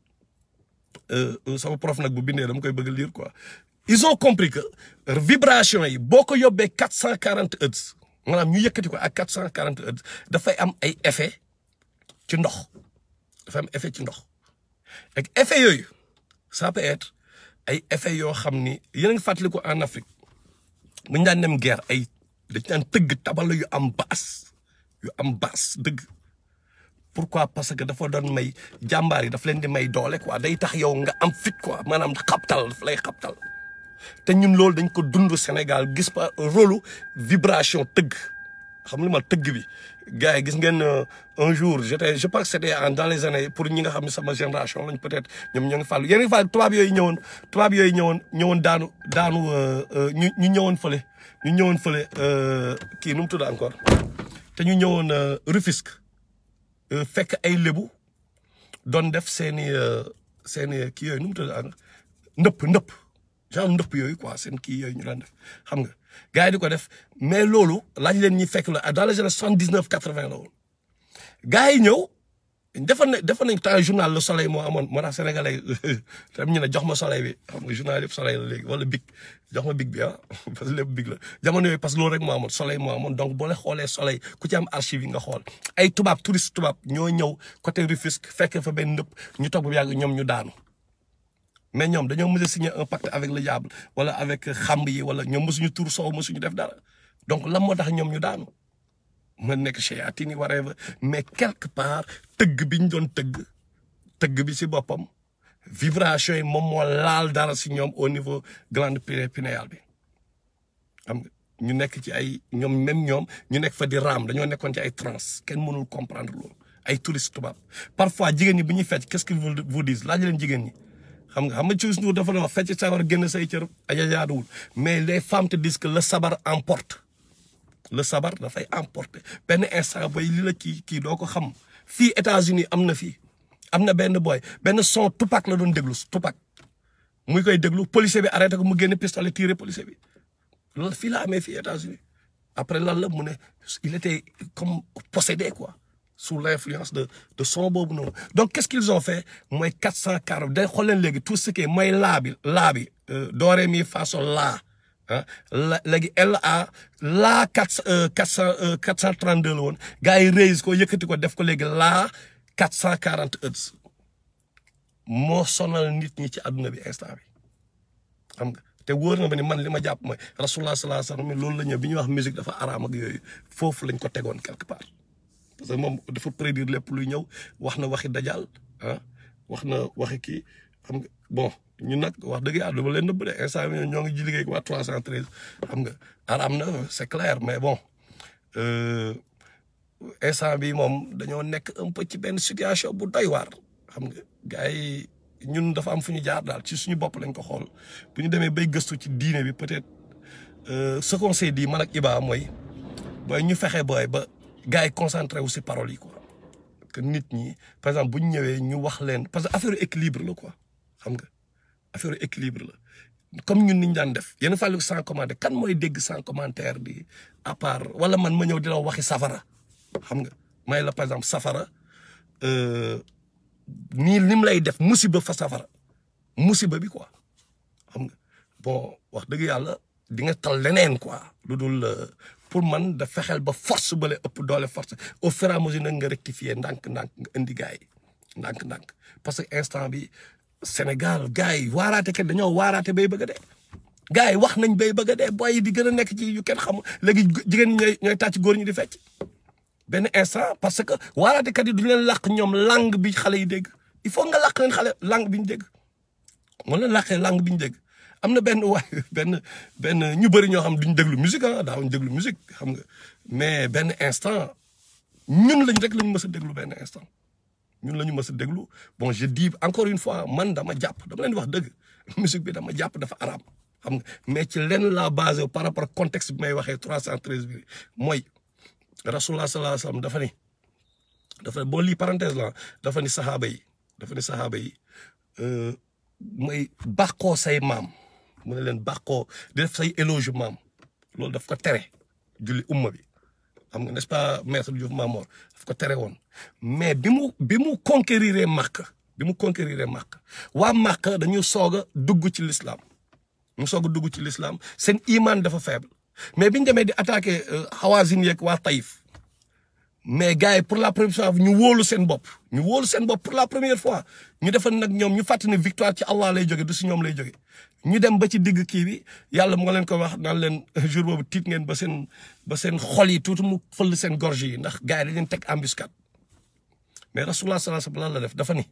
sama prof nag bu bindee dama koy bëgg lire quoi ils ont compris que vibration yi boo ko yóbbee 440 hertz maanaam ñu yëkkati ko ak 440 hertz dafay am ay effet ci ndox dafay am effet ci ndox ak effet yooyu ça peut être ay effet yoo xam ni yéen a ngi fàttali ko en Afrique bu ñu daan dem guerre ay dañ daan tëgg tabala yu am basse dëgg pourquoi parce que dafa doon may jàmbaar yi daf leen di may doole quoi day tax yow nga am fit quoi maanaam xabtal daf lay xabtal te ñun loolu dañ ko dund Sénégal gis pa rôle vibration tëgg xam li ma tëgg bi gars yi gis ngeen un jour je pense que c'était dans les années pour ñi nga xam ne sama génération lañ peut-être ñoom ñoo ngi fàllu yéen ngi fàllu tubaab yooyu ñëwoon daanu ñu ñëwoon fële kii nu mu tudd encore te ñu ñëwoon Rufisque fekk ay lébu doon def seeni kii yooyu nu mu tudd ndëpp genre ndëpp yooyu quoi seen kii yooyu ñu daan def xam nga gars yi di ko def mais loolu laaj leen ñi fekk la dans les années 79 80 la woon gars yi ñëw defoon nañ temps journal Le Soleil moo amoon moo tax sénégalais tam ñu ne jox ma Soleil bi xam nga journal yëpp Soleil la léegi wala Bic jox ma Bic bi parce que lépp Bic la jamono yooyu parce que loolu rek moo amoon Soleil moo amoon donc boo leen xoolee Soleil ku ci am archive yi nga xool ay touriste tubaab ñoo ñëw côté Rufisque fekk fa benn ndëpp ñu toog ba yàgg ñoom ñu daanu mais ñoom dañoo mës a signer un pacte avec le diable wala avec xamb yi wala ñoom mësuñu tur soow mësuñu def dara donc lan moo tax ñoom ñu daanu mën nekk shayatin yi waree ba mais quelque part tëgg bi ñu doon tëgg bi si boppam vibration yi moom moo laal dara si ñoom au niveau glande pinéale bi xam nga ñu nekk ci ay ñoom ñu nekk fa di raam dañoo nekkoon ci ay transe kenn mënul comprendre loolu ay touristes tubaab parfois jigéen ñi bu ñuy fecc qu'est-ce qu'ils vous disent laaj leen jigéen ñi xam nga Youssou Ndour dafa wax fecc sabar génn say cër ajajaaduwul mais les femmes te disent que le sabar emporte le sabar dafay emporter benn instant boy li la kii doo ko xam fii États-Unis am na benn boy benn son Tupac la doon déglu Tupac muy koy déglu policier bi arrêté ko mu génne pistolet tiré policier bi loolu fii la amee fii États-Unis après lan la mu ne il était comme possédé quoi sous l'influence de son boobu noonu donc qu'est-ce qu'ils ont fait mooy 440 day xool leen léegi tout ce qui est mooy laa bi do ré mi fa sol laa léegi la 432 la woon gars yi raise ko yëkkati ko def ko léegi la 440 hertz moo sonal nit ñi ci àdduna bi instant bi xam nga te wóor na ma ni man li ma jàpp mooy rasulullah sallallahu alayhi wasallam loolu la ñëw bi ñuy wax musique dafa araam ak yooyu foofu lañ ko tegoon quelque part parce que moom dafa prédire lépp luy ñëw wax na waxi dajal wax na waxi kii xam nga bon ñun nag wax dëgg yàlla dama leen nëbb de instant bi ñoo ngi ji liggéey waa 313 xam nga araam na c'est clair mais bon instant bi moom dañoo nekk un peu ci benn situation bu doy waar xam nga gars yi ñun dafa am fu ñu jaar daal ci suñu bopp lañ ko xool bu ñu demee bay gëstu ci diine bi peut-être ce qu'on s'est dit man ak Iba mooy booy ñu fexe booy ba gars yi concentré wu si paroles yi quoi que nit ñi par exemple bu ñu ñëwee ñu wax leen parce que affaire équilibre la quoi xam nga affaire équilibre la comme ñun ni ñu daan def yenn fàllu sans commentaire kan mooy dégg sans commentaire bi à part wala man ma ñëw di la waxi safara xam nga may la par exemple safara nii lim lay def musiba fa safara musiba bi quoi xam nga bon wax dëgg yàlla di nga tal leneen quoi lu dul pour man da fexeel ba force bale ëpp doole force au fur et à mesure nag nga rectifier ndànk-ndànk nga indi gars yi ndànk-ndànk parce que instant bi Sénégal gars yi waaraate kat dañoo waaraate bay bëgg a dee gars yi wax nañ bay bëgg a dee boy yi di gën a nekk ci yu kenn xamul léegi jigéen ñi ñooy tàcc góor ñi di fecc benn instant parce que waaraatekat yi duñu leen làq ñoom langue bi xale yi dégg il faut nga làq leen xale langue bi ñu dégg moo leen làqee langue bi ñu dégg am na benn waay benn ñu bëri ñoo xam duñ déglu musique ah daawuñ déglu musique xam nga mais benn instant ñun lañ rek lañ mës a déglu benn instant ñun la ñu mës a déglu bon je dis encore une fois man dama jàpp dama leen di wax dëgg musique bi dama jàpp dafa araam xam nga mais ci lenn laa basé par rapport ak contexte bi may waxee 313 bi mooy rasulullah sallallahu alayhi wa sallam dafa ne boo lii parenthèse la dafa ni saxaaba yi mooy bàqoo say maam mu ne leen bàqoo di def say éloge maam loolu daf ko tere julli umma bi xam nga n'est-ce pas maître Diouf Mamor daf ko tere woon mais bi mu conquérir Makka waa Makka dañu soog a dugg ci l'islam seen iman dafa faible mais biñu demee di attaqué Hawazin yeeg waa Taïf mais gars yi pour la première fois ñu wóolu seen bopp pour la première fois ñu defal nag ñoom ñu fàttali ne victoire ci Allah lay jóge du si ñoom lay jóge ñu dem ba ci digg kii bi yàlla mu nga leen ko wax naan leen jour boobu tiit ngeen ba seen xol yi tuuti mu fëll seen gorge yi ndax gars yi dañ leen teg embuscade mais rasulullah sallallahu alayhi wa sallam lan la def dafa ni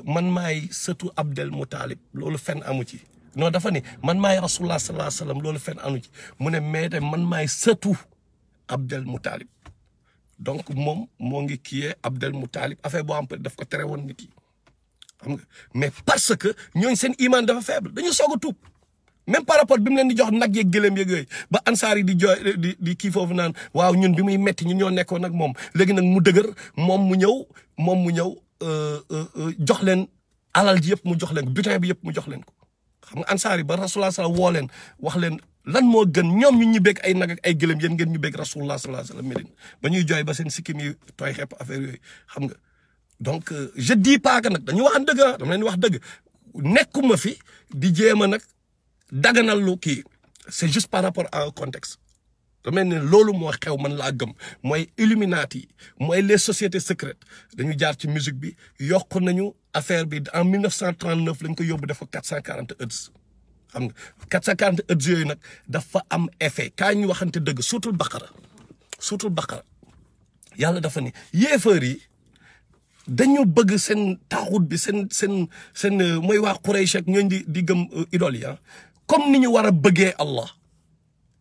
man maay sëtu Abdel Moutalib loolu fen amu ci non dafa ni man maay rasulullah sallallahu alayhi wa sallam loolu fen amu ci mu ne mais tam man maay sëtu Abdel Moutalib donc moom moo ngi kiyee Abdel Moutalib affaire boo xam ne daf ko tere woon nit yi xam nga mais parce que ñooñu seen iman dafa faible dañu soog a tuub même par rapport bi mu leen di jox nag yeeg gëléem yeeg yooyu ba ansaar yi di jooy di kii foofu naan waaw ñun bi muy metti ñun ñoo nekkoon nag moom léegi nag mu dëgër moom mu ñëw jox leen alal ji yëpp mu jox leen ko butin bi yëpp mu jox leen ko xam nga ansaar yi ba rasulullah sallallahu woo leen wax leen lan moo gën ñoom ñu ñu bëgg ay nag ak ay gëlëm yéen ngeen ñu bëgg rasulullah sallallahu alayhi wa sallam Médine ba ñuy jooy ba seen sikkim yi tooy xepp affaire yooyu xam nga donc je dis pas que nag dañu wax dëgg ah dama leen wax dëgg nekkuma fi di jéem a nag daganal lu kii c'est juste par rapport à un contexte dama ne loolu moo xew man laa gëm mooy Illuminati mooy les sociétés secrètes dañu jaar ci musique bi yokk nañu affaire bi en 1939 lañ ko yóbbu def ko 440 Hz xam nga 440 Hz yooyu nag dafa am effet kaa ñu waxante dëgg suutul baqara yàlla dafa ni yéefar yi dañu bëgg seen taaxut bi seen mooy waa Quraysh ak ñooñu di gëm idole yi comme ni ñu war a bëggee Allah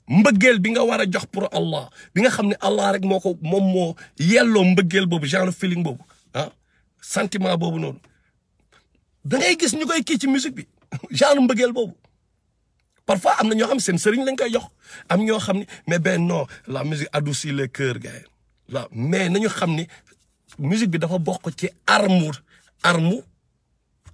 mbëggeel bi nga war a jox pour Allah bi nga xam ne Allah rek moom moo yelloo mbëggeel boobu genre feeling boobu sentiment boobu noonu da ngay gis ñu koy kii ci musique bi genre mbëggeel boobu parfois am na ñoo xam seen sëriñ lañ koy jox am ñoo xam ne mais ben non la musique adoucit le cœur gars là mais nañu xam ni musique bi dafa bokk ci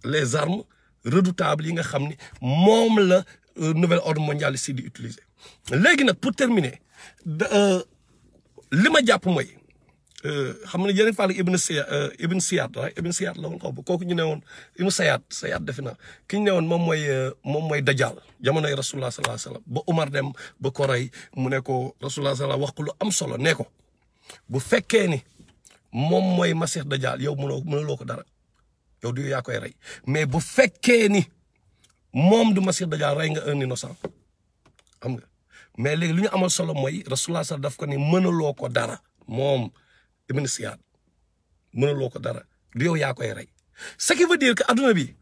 les armes redoutables yi nga xam ni moom la nouvel ordre mondial si di utiliser. léegi nag pour terminer li ma jàpp mooy xam nga yeneen fàll Ibn Siyad la woon xaw ba kooku ñu ne woon Ibn Sayad defe naa ki ñu ne woon moom mooy Dajjal jamonoy Rasulullah sallallahu alayhi wa sallam ba Umar dem ba ko rey mu ne ko Rasulullah sallallahu wax ko lu am solo ne ko bu fekkee ni moom mooy Masih Dajjal yow mënuloo ko dara yow du yaa koy rey mais bu fekkee ni moom du Masih Dajjal rey nga un innocent xam nga mais léegi lu ñu amal solo mooy Rasulullah sallallahu daf ko ni mënuloo ko dara moom Ibn Siyad mënuloo ko dara du yow yaa koy rey ce qui veut dire que adduna bi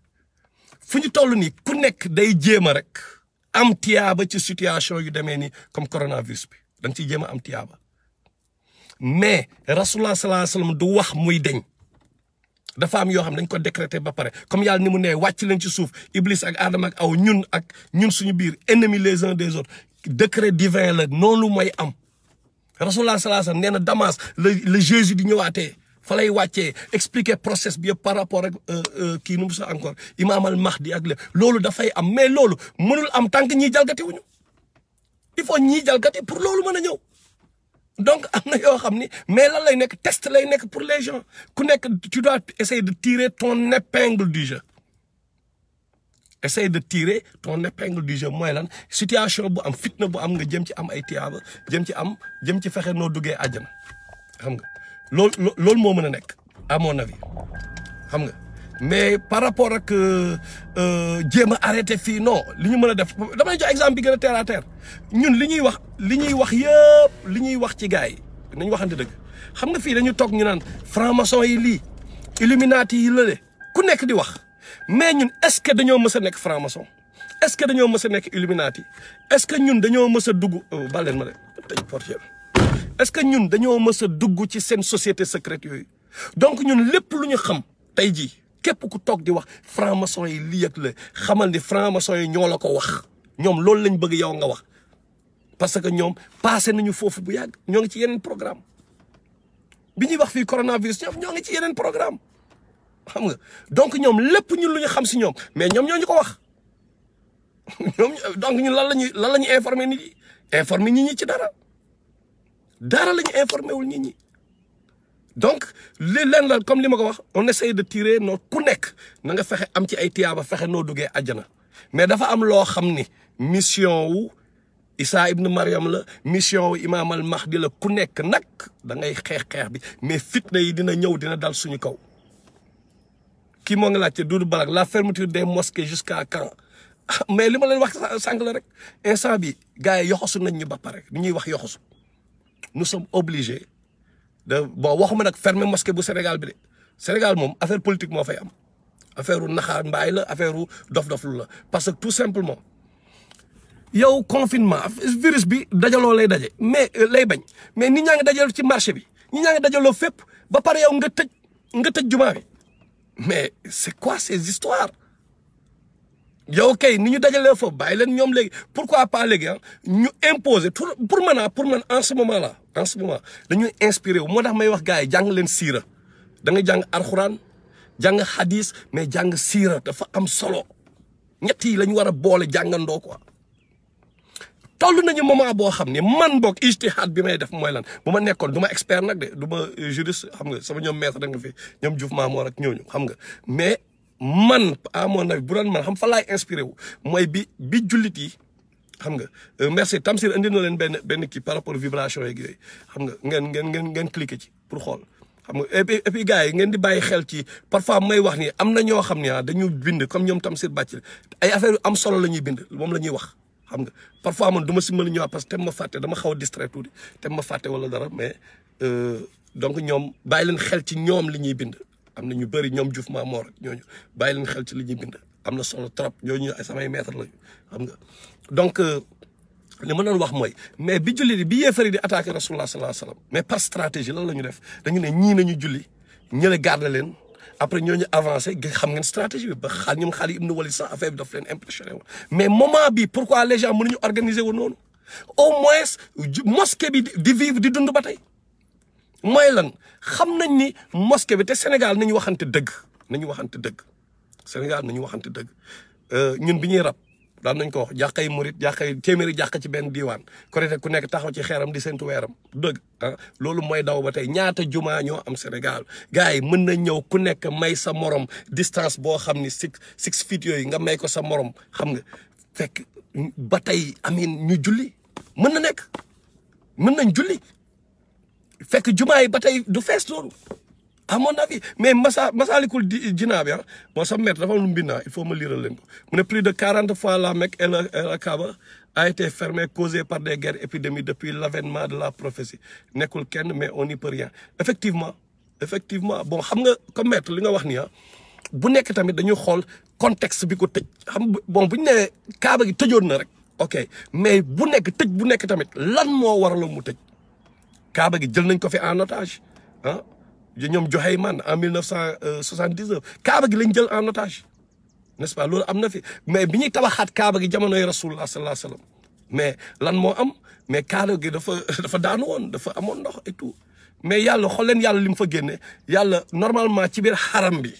fu ñu toll nii ku nekk day jéem a rek am tiyaaba ci situation yu demee ni comme coronavirus bi da nga ciy jéem a am tiyaaba mais Rasulullah sallallahu alayhi wa sallam du wax muy deñ dafa am yoo xam dañ ko décréter ba pare comme yàlla ni mu nee wàcc leen ci suuf Iblis ak Adama ak aw ñun suñu biir ennemis les uns des autres décret divin la noonu mooy am Rasulullah sallallahu alayhi wasallam nee na Damas le Jésus di ñëwaatee fa lay wàccee expliquer process bi yëpp par rapport ak kii nu mu sa encore Imam al Mahdi ak lépp loolu dafay am mais loolu mënul am tant que ñiy jalgati wuñu il faut ñiy jalgati pour loolu mën a ñëw donc am na yoo xam ni mais lan lay nekk test lay nekk pour les gens ku nekk tu dois essayer de tirer ton épingle du jeu essayer de tirer ton épingle du jeu mooy lan situation bu am fitna bu am nga jëm ci am ay tiyaaba jëm ci fexe noo duggee àjjana xam nga loolu moo mën a nekk à mon avis xam nga mais par rapport ak jéem a arrêté fii non li ñu mën a def damay jox exemple bi gën a terre à terre ñun li ñuy wax yëpp li ñuy wax ci gars yi nañu waxante dëgg xam nga fii dañu toog ñu naan franc-maçon yi lii illuminati yi la de ku nekk di wax mais ñun est-ce que dañoo mës a nekk franc-maçon est-ce que dañoo mës a nekk illuminati est-ce que ñun dañoo mës a dugg baleen ma de tëj portière est-ce que ñun dañoo mës a dugg ci seen société secrète yooyu donc ñun lépp lu ñu xam tey jii képp ku toog di wax franc-maçon yi lii ak la xamal ni franc-maçon yi ñoo la ko wax ñoom loolu lañ bëgg yow nga wax parce que ñoom passé nañu foofu bu yàgg ñoo ngi ci yeneen programme bi ñuy wax fii coronavirus ñoo ngi ci yeneen programme xam nga donc ñoom lépp ñun lu ñu xam si ñoom mais ñoom ñoo ñu ko wax ñoom donc ñun lan la ñuy informer nit ñi informer nit ñi ci dara la ñu informer wul nit ñi donc leen la comme li ma ko wax on essaie de tirer noo ku nekk na nga fexe am ci ay tiyaaba fexe noo duggee àjjana mais dafa am loo xam ni mission wu Isa ibn Maryam la mission wu Imam al Mahdi la ku nekk nag da ngay xeex bi mais fitna yi dina ñëw dina dal suñu kaw kii moo ngi laajte Doudou Balak la fermeture des mosquées jusqu'à quand mais li ma leen wax sànq la rek instant bi gars yi yoxosu nañ ñu ba pare ni ñuy wax yoxosu nous sommes obligés de bon waxuma nag fermer mosquée bu Sénégal bi de Sénégal moom affaire politique moo fay am affaire u naxaar mbaay la affaire u dof-doflu la parce que tout simplement yow confinement virus bi dajaloo lay daje mais lay bañ mais nit ñaa ngi dajaloo ci marché bi nit ñaa ngi dajaloo fépp ba pare yow nga tëj jumaa bi mais c'est quoi ces histoires yow kay ni ñu dajalee foofu bàyyi leen ñoom léegi pourquoi pas léegi ñu imposer pour man en ce moment dañuy inspiré wu moo tax may wax gars yi jàng leen siira da nga jàng alxuraan jàng hadis mais jàng siira dafa am solo ñett yi la ñu war a boole jàngandoo quoi toll nañu moment boo xam ne man boog ijtihaad bi may def mooy lan bu ma nekkoon du ma expert nag de du ma juriste xam nga sama ñoom maître da nga fi ñoom Diouf Mamour ak ñooñu xam nga mais man à mon avis bu doon man xam fa laay inspiré wu mooy bi jullit yi xam nga merci Tamsir indi na leen benn kii par rapport vibration yeeg yooyu xam nga ngeen cliquer ci pour xool xam nga et puis gars yi ngeen di bàyyi xel ci parfois may wax ni am na ñoo xam ne dañu bind comme ñoom Tamsir Bàcc ay affaire yu am solo la ñuy bind moom la ñuy wax xam nga parfois man du ma si mën a ñëwaat parce que te ma fàtte dama xaw a distrait tuuti te ma fàtte wala dara mais donc ñoom bàyyi leen xel ci ñoom li ñuy bind am na ñu bëri ñoom Diouf Mamor ak ñooñu bàyyi leen xel ci li ñuy bind am na solo trop ñooñu ay samay maître lañu xam nga donc li ma doon wax mooy mais bi julli bi yéefari di attaqué rasulullah sallallahu alayhi wasallam mais par stratégie lan la ñu def dañu ne ñii nañu julli ñële garder leen après ñooñu avancé xam ngeen stratégie bi ba ñoom Khalid ibn Walid sax affaire bi daf leen impressionné woon mais moment bi pourquoi les gens mënuñu organiser wu noonu au moins mosquée bi di vivre di dund ba tey mooy lan xam nañ ni mosquée bi te Sénégal nañu waxante dëgg Sénégal nañu waxante dëgg ñun bi ñuy rab daan nañ ko wax jàqay murit jàqay téeméeri jàq ci benn diiwaan korite ku nekk taxaw ci xeeram di séntu weeram dëgg loolu mooy daw ba tey ñaata jumaa ñoo am Sénégal gars yi mën na ñëw ku nekk may sa morom distance boo xam ni six feet yooyu nga may ko sa morom xam nga fekk ba tey amin ñu julli mën na nekk mën nañ julli fekk jumaa yi ba tey du fees loolu à mon avis mais Massalikul Jinaan bi bon sa maître dafa am lu mu bind il faut ma liral leen ko mu ne plus de 40 fois la Mecque et la Kaaba a été fermée causée par des guerres épidémies depuis l'avènement de la prophétie nekkul kenn mais on n'y peut rien effectivement bon xam nga comme maître li nga wax ni bu nekk tamit dañuy xool contexte bi ko tëj xam bon bu ñu nee Kaaba gi tëjoon na rek ok mais bu nekk tamit lan moo waraloon mu tëj Kaaba gi jël nañ ko fi en otage ñoom Juhayman en 1979 kaaba gi lañ jël en otage n'est-ce pas loolu am na fi mais bi ñuy tabaxaat kaaba gi jamonoy rasulullah sallallahu alayhi wa sallam mais lan moo am mais kaaba gi dafa daanu woon dafa amoon ndox et tout mais yàlla xool leen yàlla li mu fa génne yàlla normalement ci biir xaram bi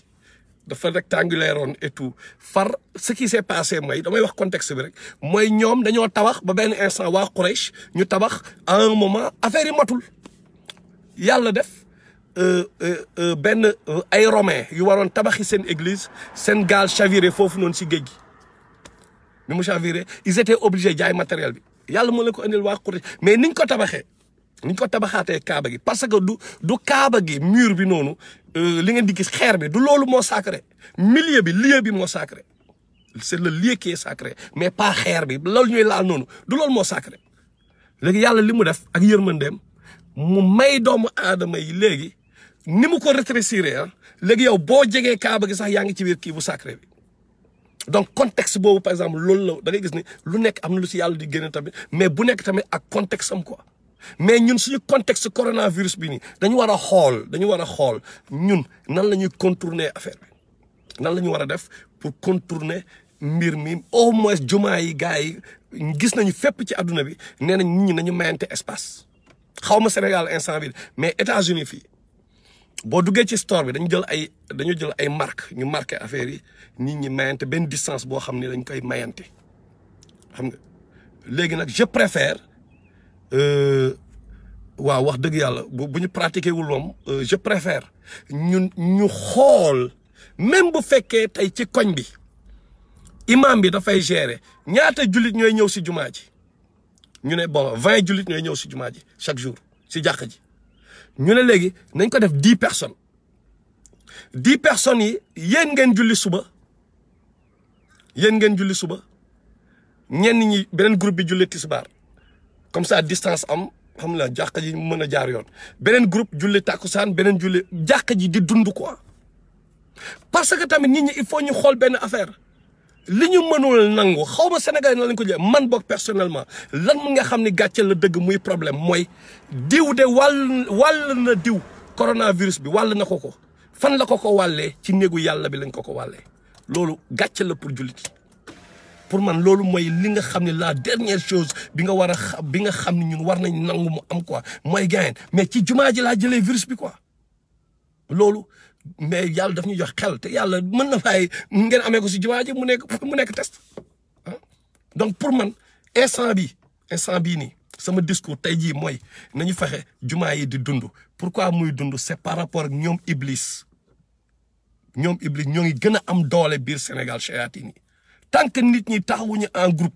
dafa rectangulaire woon et tout far ce qui s'est passé mooy damay wax contexte bi rek mooy ñoom dañoo tabax ba benn instant waa Quraysh ñu tabax à un moment affaire yi matul yàlla def benn ay romain yu waroon tabaxi seen église seen gaal chaviré foofu noonu si géej gi ni mu chaviré ils étaient obligés jaay matériel bi yàlla moo leen ko indil waa Quraysh mais niñ ko tabaxee niñ ko tabaxaatee kaaba gi parce que du kaaba gi mur bi noonu li ngeen di gis xeer bi du loolu moo sacré milieu bi lieu bi moo sacré c'est le lieu qui est sacré mais pas xeer bi loolu ñuy laal noonu du loolu moo sacré léegi yàlla li mu def ak yërmandeem mu may doomu aadama yi léegi ni mu ko rétrécir léegi yow boo jegee kaaba gi sax yaa ngi ci biir kii bu sacré bi donc contexte boobu par exemple loolu la da ngay gis ni lu nekk am na lu si yàlla di génne tamit mais bu nekk tamit ak contexte am quoi mais ñun suñu contexte coronavirus bi nii dañu war a xool ñun nan la ñuy contourner affaire bi nan la ñu war a def pour contourner mbir mi au moins jumaa yi gars yi gis nañu fépp ci àdduna bi nee nañ nit ñi nañu mayante espace xaw ma Sénégal instant bi mais États-Unis fii boo duggee ci store bi dañu jël ay marque ñu marqué affaire yi nit ñi mayante benn distance boo xam ne dañ koy mayante xam nga léegi nag je préfère waaw wax dëgg yàlla bu ñu pratiquer wul moom je préfère ñu xool même bu fekkee tey ci koñ bi imam bi dafay gérer ñaata jullit ñooy ñëw si jumaa ji ñu ne bon 20 jullit ñooy ñëw si jumaa ji chaque jour si jàkka ji ñu ne léegi nañ ko def 10 personnes 10 personnes yi yéen ngeen julli suba ñenn ñi beneen groupe bi julli tisbaar comme ça distance am xam la jàkka ji mën a jaar yoon beneen groupe julli tàkkusaan beneen julli jàkka ji di dund quoi parce que tamit nit ñi il faut ñu xool benn affaire li ñu mënul nangu xaw ma Sénégal na lañ ko jëlee man boog personnellement lan mu nga xam ni gàcce la dëgg muy problème mooy diw de wàll na diw coronavirus bi wàll na ko fan la ko wàllee ci néegu yàlla bi lañ ko wàllee loolu gàcce la pour jullit pour man loolu mooy li nga xam ne la dernière chose bi nga xam ne ñun war nañ nangu mu am quoi mooy gain mais ci jumaa ji laa jëlee virus bi quoi loolu mais yàlla daf ñu jox xel te yàlla mën na fay ngeen amee ko si jumaa ji mu nekk test donc pour man instant bii nii sama discours tey jii mooy nañu fexe jumaa yi di dund pourquoi muy dund c'est par rapport ak ñoom Iblis ñoo ngi gën a am doole biir Sénégal shayatin yi tant que nit ñi taxawuñu en groupe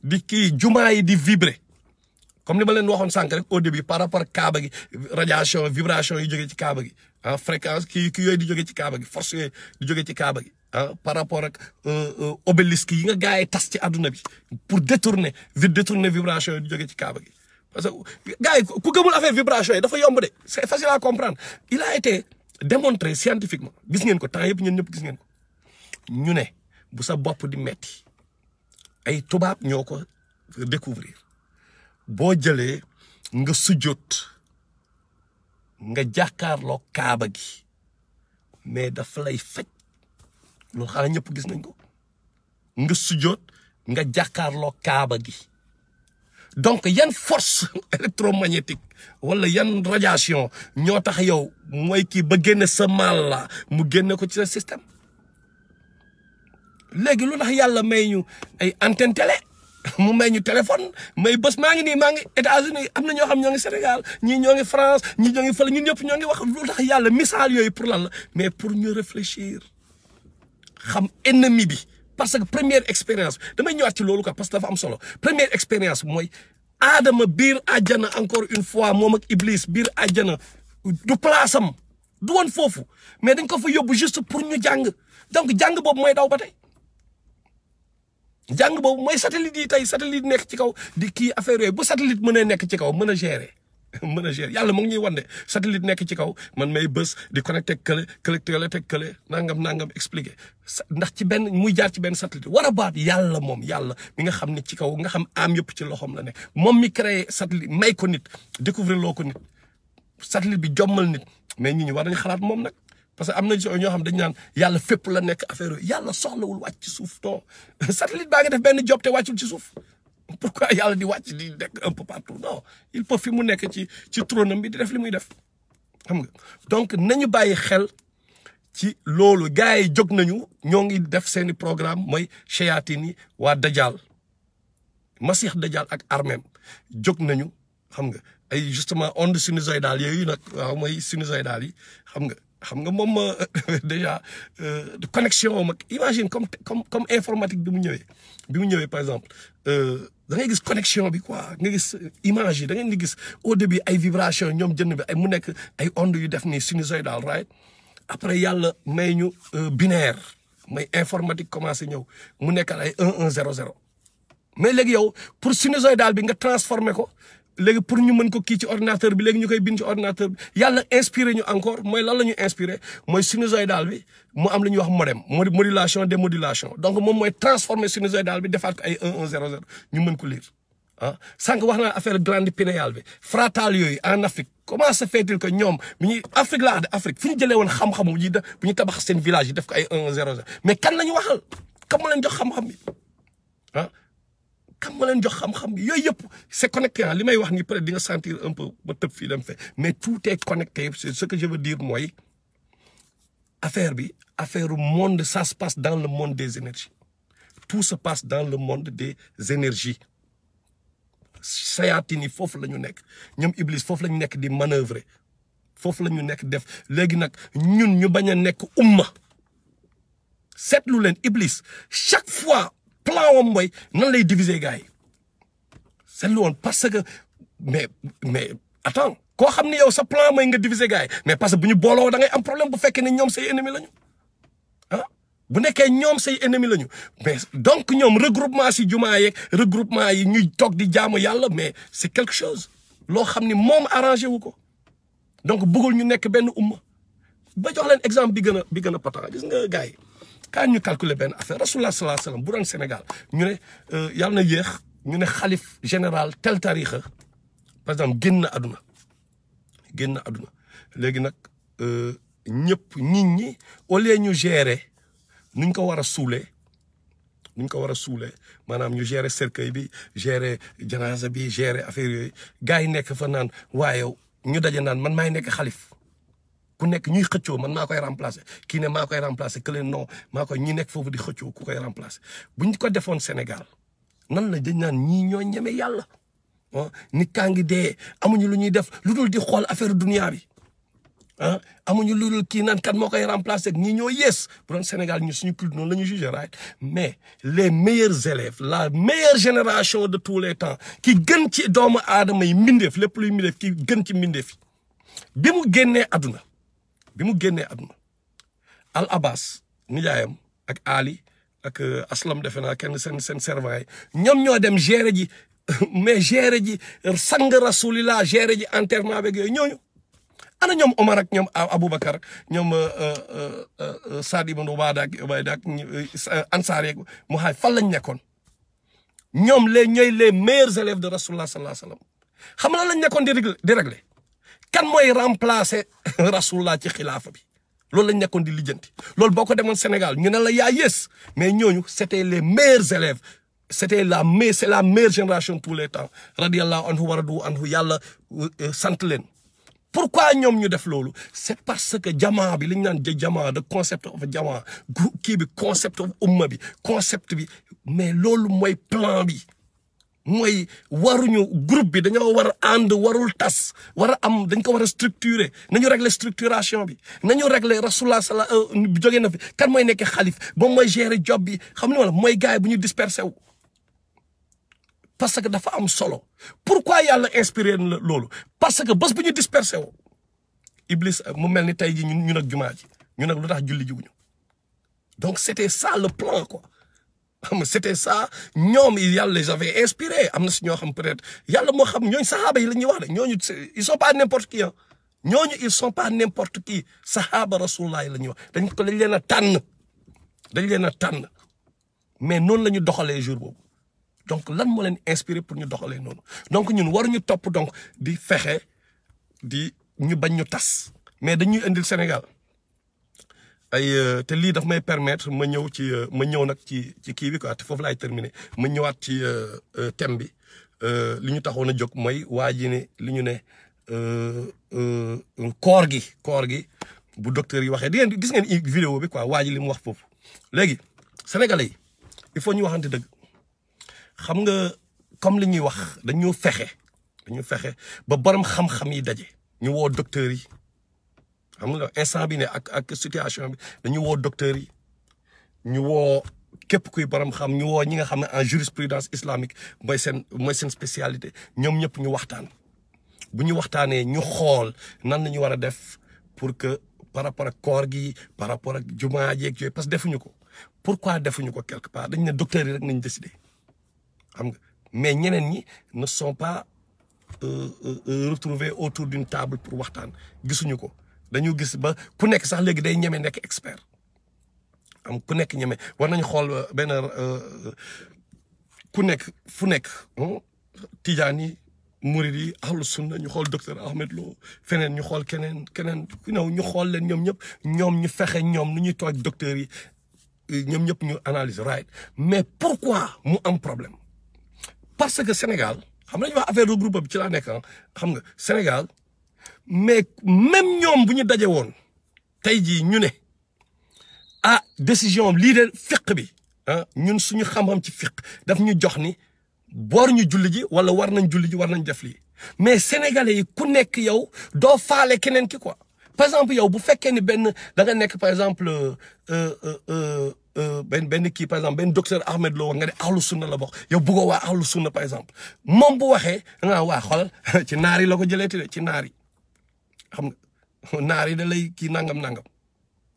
di kii jumaa yi di vibrer comme ni ma leen waxoon sànq rek au début par rapport ak kaaba gi radiation vibration yi jógee ci kaaba gi fréquence kii yooyu di jógee ci kaaba gi force yooyu di jógee ci kaaba gi par rapport ak obélisque yi nga gars yi tas ci àdduna bi pour détourner vibration yi di jógee ci kaaba gi parce que gars yi ku gëmul affaire vibration yi dafa yomb de c'est facile à comprendre il a été démontré scientifiquement gis ngeen ko temps yëpp ñun ñëpp gis ngeen ko ñu ne bu sa bopp di metti ay tubaab ñoo ko découvrir boo jëlee nga sujjóot nga jàkkaarloo kaaba gi mais dafa lay faj loolu xanaa ñëpp gis nañ ko nga sujjóot nga jàkkaarloo kaaba gi donc yan force électromagnétique wala yan radiation ñoo tax yow mooy kii ba génne sa mal la mu génne ko ci sa système léegi lu tax yàlla may ñu ay antenne télé mu may ñu téléphone may bés maa ngi États-Unis am na ñoo xam ñoo ngi Sénégal ñii ñoo ngi France ñii ñoo ngi fële ñun ñëpp ñoo ngi wax lu tax yàlla misaal yooyu pour lan la mais pour ñu réfléchir xam ennemi bi parce que première expérience damay ñëwaat ci loolu quoi parce que dafa am solo première expérience mooy Adama biir àjjana encore une fois moom ak Iblis biir àjjana du place am du woon foofu mais dañ ko fa yóbbu juste pour ñu jàng donc jàng boobu mooy daw ba tey jàng boobu mooy satellite yi tey satellite nekk ci kaw di kii affaire yooyu bu satellite mënee nekk ci kaw mën a gérer yàlla mu ngi ñuy wan de satellite nekk ci kaw man may bës di connecté kële nangam expliqué ndax ci benn muy jaar ci benn satellite war a baat yàlla moom yàlla mi nga xam ne ci kaw nga xam am yëpp ci loxoom la nekk moom mi créé satellite may ko nit découvrir loo ko nit satellite bi jommal nit mais ñi war nañu xalaat moom nag parce que am na ñoo xam dañu naan yàlla fépp la nekk affaire yooyu yàlla soxlawul wàcc ci suuf non satellite baa ngi def benn job te wàccul ci suuf pourquoi yàlla di wàcc di nekk un peu partout non il peut fi mu nekk ci trône bi di def li muy def xam nga donc nañu bàyyi xel ci loolu gars yi jóg nañu ñoo ngi def seeni programme mooy shayatin yi waa Dajjal Masih Dajjal ak armem jóg nañu xam nga ay justement onde sinusoïdale yooyu nag waaw mooy sinusoïdale yi xam nga moom déjà connexion mag imagine comme informatique bi mu ñëwee par exemple da ngay gis connexion bi quoi nga gis image yi da ngeen di gis au début ay vibration ñoom jënd bi ay mu nekk ay ondes yu def nii sinusoïdal right après yàlla may ñu binaire may informatique commencé ñëw mu nekk ay 1100 mais léegi yow pour sinusoïdal bi nga transformé ko léegi pour ñu mën ko kii ci ordinateur bi léegi ñu koy bind ci ordinateur bi yàlla inspiré ñu encore mooy lan la ñu inspiré mooy sinusoïdal bi mu am lu ñuy wax modem modulation démodulation donc moom mooy transformé sinusoïdal bi defaat ko ay 1100 ñu mën ko lire ah sànq wax naa affaire glande pinéale bi fratale yooyu en Afrique comment se fait-il que ñoom bi ñuy Afrique laa de Afrique fi ñu jëlee woon xam-xam bu ñu tabax seen village yi def ko ay 1100 mais kan la ñu waxal kam ma leen jox xam-xam bi ah kam ma leen jox xam-xam bi yooyu yëpp c'est connecté li may wax ni peut-être di nga sentir un peu ba tëb fii dem fe mais tout est connecté c'est ce que je veux dire mooy affaire monde ça se passe dans le monde des énergies tout se passe dans le monde des énergies sayaatin yi foofu la ñu nekk ñoom Iblis foofu la ñu nekk di manœuvrer foofu la ñu nekk def léegi nag ñun ñu bañ a nekk umma seetlu leen Iblis chaque fois plan wam mooy nan lay diviser gars yi seetlu woon parce que mais attends koo xam ne yow sa plan mooy nga diviser gars yi mais parce que bu ñu booloo da ngay am problème bu fekkee ne ñoom say ennemi lañu ah bu nekkee ñoom say ennemi lañu mais donc ñoom regroupement si jumaa yeeg regroupement yi ñuy toog di jaamu yàlla mais c'est quelque chose loo xam ni moom arrangé wu ko donc bëggul ñu nekk benn umma ba jox leen exemple bi gën a patent gis nga gars yi kaan ñu calculer benn affaire rasulullah sallallahu alayhi wasallam bu doon Sénégal ñu ne yàlla na yéex ñu ne xalif général tel tarixa par exemple génn àdduna léegi nag ñëpp nit ñi au lieu ñu gérer nuñ ko war a suulee maanaam ñu gérer cercueil bi gérer janaasa bi gérer affaire yooyu gars yi nekk fa naan waaye ñu daje naan man maay nekk xalif ku nekk ñuy xëccoo man maa koy remplacer kii ne maa koy remplacer que leen non maa koy ñi nekk foofu di xëccoo ku koy remplacer buñ ko defoon Sénégal nan la dañ naan ñii ñoo ñeme yàlla ah nit kaa ngi dee amuñu lu ñuy def lu dul di xool affaire dunia bi ah amuñu lu dul kii naan kat moo koy remplacer ñii ñoo yées bu doon Sénégal ñu suñu culte noonu la ñu jugé right mais les meilleurs élèves la meilleure génération de tous les temps ki gën ci doomu aadama yi mbindeef lépp luy mbindeef ki gën ci mbindeef yi bi mu génnee àdduna Al Abbas nijaayam ak Ali ak Aslam defe naa kenn seen servant yi ñoom ñoo dem gérer ji mais gérer ji sang rasulillah gérer ji enterrement beeg yooyu ñooñu ana ñoom Omar ak ñoom Aboubacar ñoom Saad ibn Ubaada ak Ansaar yeeg mu xaaj fan lañ nekkoon ñoom ñooy les meilleurs élèves de rasulullah sallallahu alayhi wasallam xam nga lan lañ nekkoon di régler kan mooy remplacer rasulullah ci xilaafa bi loolu lañ nekkoon di lijjanti loolu boo ko demoon Sénégal ñu ne la yaa yées mais ñooñu c'était les meilleurs élèves c'est la meilleure génération de tous les temps radiyallahu anhu wa radu anhu yàlla sant leen pourquoi ñoom ñu def loolu c'est parce que jamaa bi li ñu naan jamaa de concept of jamaa kii bi concept of umma bi concept bi mais loolu mooy plan bi mooy waruñu groupe bi dañoo war a ànd warul tas war a am dañ ko war a structurer nañu régler structuration bi nañu régler rasulullah jógee na fi kan mooy nekk xalif moom mooy gérer job bi xam nga wala mooy gars yi bu ñu dispersé wu parce que dafa am solo pourquoi yàlla inspiré na loolu parce que bés bu ñu dispersé wu Iblis mu mel ni tey ji ñun ak jumaa ji ñun ak lu tax julli jiwuñu donc c'était ça le plan quoi c'était ça ñoom yàlla les avait inspiré am na si ñoo xam peut-être yàlla moo xam ñooñu saxaaba yi la ñuy wax de ñooñu ils sont pas n'importe qui ñooñu ils sont pas n'importe qui saxaaba rasulullah yi la ñuy wax dañ leen a tànn mais noonu la ñu doxalee jour boobu donc lan moo leen inspiré pour ñu doxalee noonu donc ñun waruñu topp donc di fexe di ñu bañ ñu tas mais dañuy indil Sénégal ay te lii daf may permettre ma ñëw ci ma ñëw nag ci kii bi quoi te foofu laay terminer ma ñëwaat ci thème bi li ñu taxoon a jóg mooy waa ji ne li ñu ne koor gi bu docteur yi waxee di ngeen gis ngeen vidéo bi quoi waa ji li mu wax foofu. léegi sénégalais yi il faut ñu waxante dëgg xam nga comme li ñuy wax dañu fexe ba borom xam-xam yi daje ñu woo docteurs yi xam nga instant bi ne ak situation bi dañu woo docteurs yi ñu woo képp kuy borom xam ñu woo ñi nga xam ne en jurisprudence islamique mooy seen spécialité ñoom ñëpp ñu waxtaan bu ñu waxtaanee ñu xool nan la ñu war a def pour que par rapport ak koor gi par rapport ak jumaa jeeg yooyu parce que defuñu ko pourquoi defuñu ko quelque part dañ ne docteurs yi rek nañ décider xam nga mais ñeneen ñi ne sont pas retrouvés autour d'une table pour waxtaan gisuñu ko dañu gis ba ku nekk sax léegi day ñeme nekk expert am ku nekk ñeme war nañu xool benn ku nekk fu nekk tijaan yi murid yi ahlu sunna ñu xool docteur Ahmed Lo feneen ñu xool keneen ñu xool leen ñoom ñëpp ñoom ñu fexe ñoom nu ñuy toog docteurs yi ñoom ñëpp ñu analyse right mais pourquoi mu am problème parce que Sénégal xam nañu wax affaire de groupe bi ci laa nekk xam nga Sénégal mais même ñoom bu ñu daje woon tey jii ñu ne décision lii de fiq bi ñun suñu xam-xam ci fiq daf ñu jox ni boor ñu julli ji wala war nañ julli ji war nañ def lii mais sénégalais yi ku nekk yow doo faale keneen ki quoi par exemple yow bu fekkee ni benn da nga nekk par exemple benn kii par exemple benn docteur Ahmed Lo nga ne ahlu sunna la bokk yow bëggoo waa ahlu sunna par exemple moom bu waxee nga waa xoolal ci naar yi la ko jëlee te ci naar yi xam nga naar yi da lay kii nangam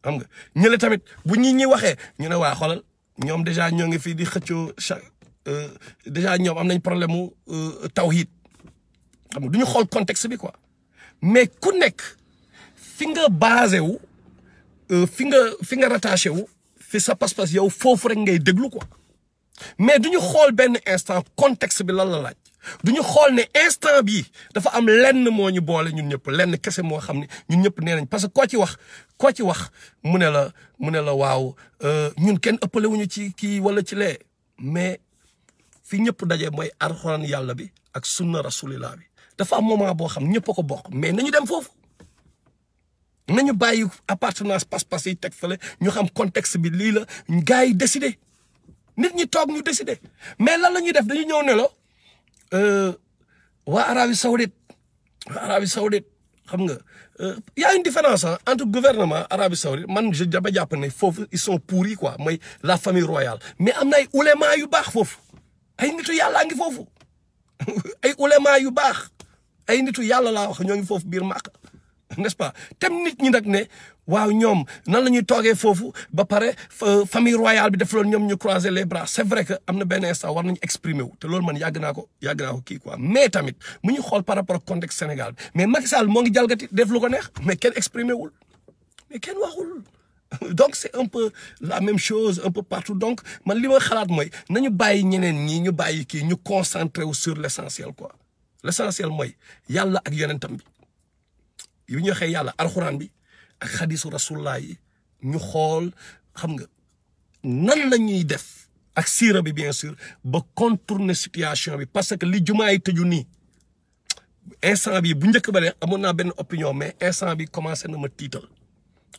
xam nga ñële tamit bu ñi waxee ñu ne waa xoolal ñoom déjà ñoo ngi fii di xëccoo déjà ñoom am nañ problème mu tawhid xam nga du ñu xool contexte bi quoi mais ku nekk fi nga basé wu fi nga rattaché wu fi sa pas-pas yow foofu rek ngay déglu quoi mais du ñu xool benn instant contexte bi lan la laaj du ñu xool ne instant bii dafa am lenn moo ñu boole ñun ñëpp lenn kese moo xam ne ñun ñëpp nee nañ parce que koo ci wax mu ne la waaw ñun kenn ëppale wuñu ci kii wala ci lee mais fi ñëpp daje mooy alxuraan yàlla bi ak sunna rasulillah bi dafa am moment boo xam ñëpp a ko bokk mais nañu dem foofu nañu bàyyi appartenance pas-pas yi teg fële ñu xam contexte bi lii la gars yi décider nit ñi toog ñu décider mais lan la ñuy def dañu ñëw ne la waa Arabie Saoudite xam nga y a une différence entre gouvernement Arabie Saoudite man dama jàpp ne foofu ils sont pourris quoi mooy la famille royale mais am na ay ulema yu baax foofu ay nitu yàlla ngi foofu ay ulema yu baax ay nitu yàlla laa wax ñoo ngi foofu biir Màkka n'est-ce pas tem nit ñi nag ne waaw ñoom nan la ñuy toogee foofu ba pare famille royale bi def loolu ñoom ñu croiser les bras c'est vrai que am na benn instant war nañu exprimer wu te loolu man yàgg naa ko kii quoi mais tamit mu ñu xool par rapport ak contexte Sénégal bi mais Macky Sall moo ngi jalgati def lu ko neex mais kenn exprimer wul mais kenn waxul donc c'est un peu la même chose un peu partout donc man li ma xalaat mooy nañu bàyyi ñeneen ñi ñu bàyyi kii ñu concentré wu sur l'essentiel quoi l'essentiel mooy yàlla ak yonentam bi yu ñu waxee yàlla alxuraan bi ak xadisu rasulullah yi ñu xool xam nga nan la ñuy def ak siira bi bien sûr ba contourner situation bi parce que li jumaa yi tëju nii instant bi bu njëkk ba de amoon naa benn opinion mais instant bi commencé na ma tiital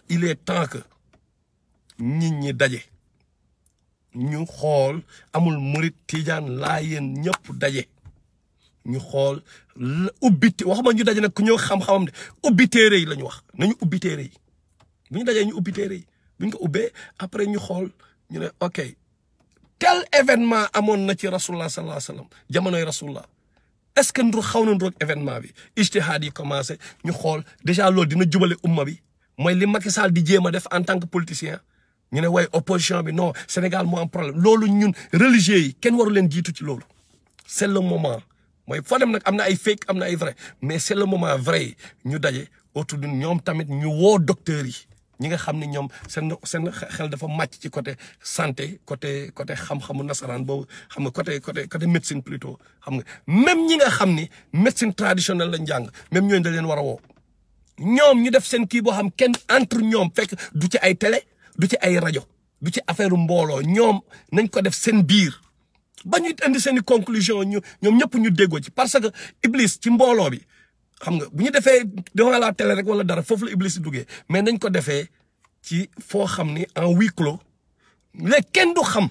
il est temps que nit ñi daje ñu xool amul murit tijaan laayeen ñëpp daje ñu xool ubbite waxuma ñu daje nag ku ñëw xam-xamam de ubbi téere yi la ñu wax nañu ubbi téere yi bu ñu dajee ñu ubbi téere yi bu ñu ko ubbee après ñu xool ñu ne ok tel événement amoon na ci rasulullah sallallahu alayhi wa sallam jamonoy rasulullah est-ce que xaw na ndoog événement bi ijtihaad yi commencé ñu xool déjà loolu dina jubale umma bi mooy li Macky Sall di jéem a def en tant que politicien ñu ne waaye opposition bi non Sénégal moo am problème loolu ñun religieux yi kenn waru leen jiitu ci loolu c'est le moment mooy foo dem nag am na ay fake am na ay vrai mais c'est le moment vrai ñu daje autour de ñoom tamit ñu woo docteurs yi ñi nga xam ne ñoom seen xel dafa màcc ci côté santé côté xam-xamu nasaraan boobu xam nga côté médecine plutôt xam nga même ñi nga xam ni médecine traditionnelle lañ jàng même ñooñu dañ leen war a woo ñoom ñu def seen kii boo xam kenn entre ñoom fekk du ci ay télé du ci ay rajo du ci affaire mbooloo ñoom nañ ko def seen biir ba ñu indi seen i conclusion ñoom ñëpp ñu déggoo ci parce que Iblis ci mbooloo bi xam nga bu ñu defee devant la télé rek wala dara foofu la Iblis di duggee mais nañ ko defee ci foo xam ni en huis clos léegi kenn du xam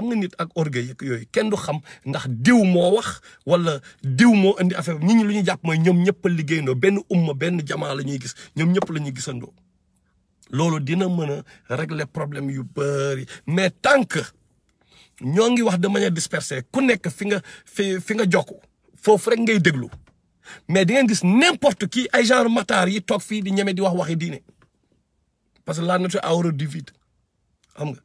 nga nit ak orgueil yooyu kenn du xam ndax diw moo wax wala diw moo indi affaire nit ñi lu ñu jàpp mooy ñoom ñëpp a liggéeyandoo benn benn jamaa la ñuy gis ñoom ñëpp la ñuy gisandoo loolu dina mën a régler problème yu bëri mais tant que ñoo ngi wax de manière dispersée ku nekk fi nga jokk foofu rek ngay déglu mais di ngeen gis n'importe qui ay genre mataar yi toog fii di ñeme di wax waxi diine parce que la nature a horreur du vide xam nga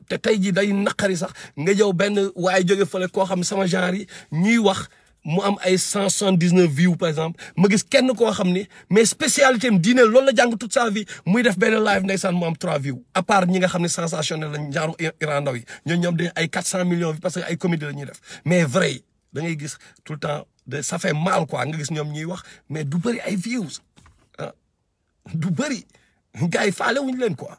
te tey jii day naqari sax nga jëw benn waaye jóge fële koo xam ne sama genre yi ñuy wax mu am ay 179 views par exemple ma gis kenn koo xam ni mais spécialité am diine loolu la jàng toute sa vie muy def benn live ndeysaan mu am 3 views à part ñi nga xam ne sensationnel lañ genre Iran Ndaw yi ñoom dañ ay 400 millions parce que ay comédie la ñuy def mais vrai da ngay gis tout le temps ça fait mal quoi nga gis ñoom ñuy wax mais du bëri ay views ah du bëri gars yi faale wuñu leen quoi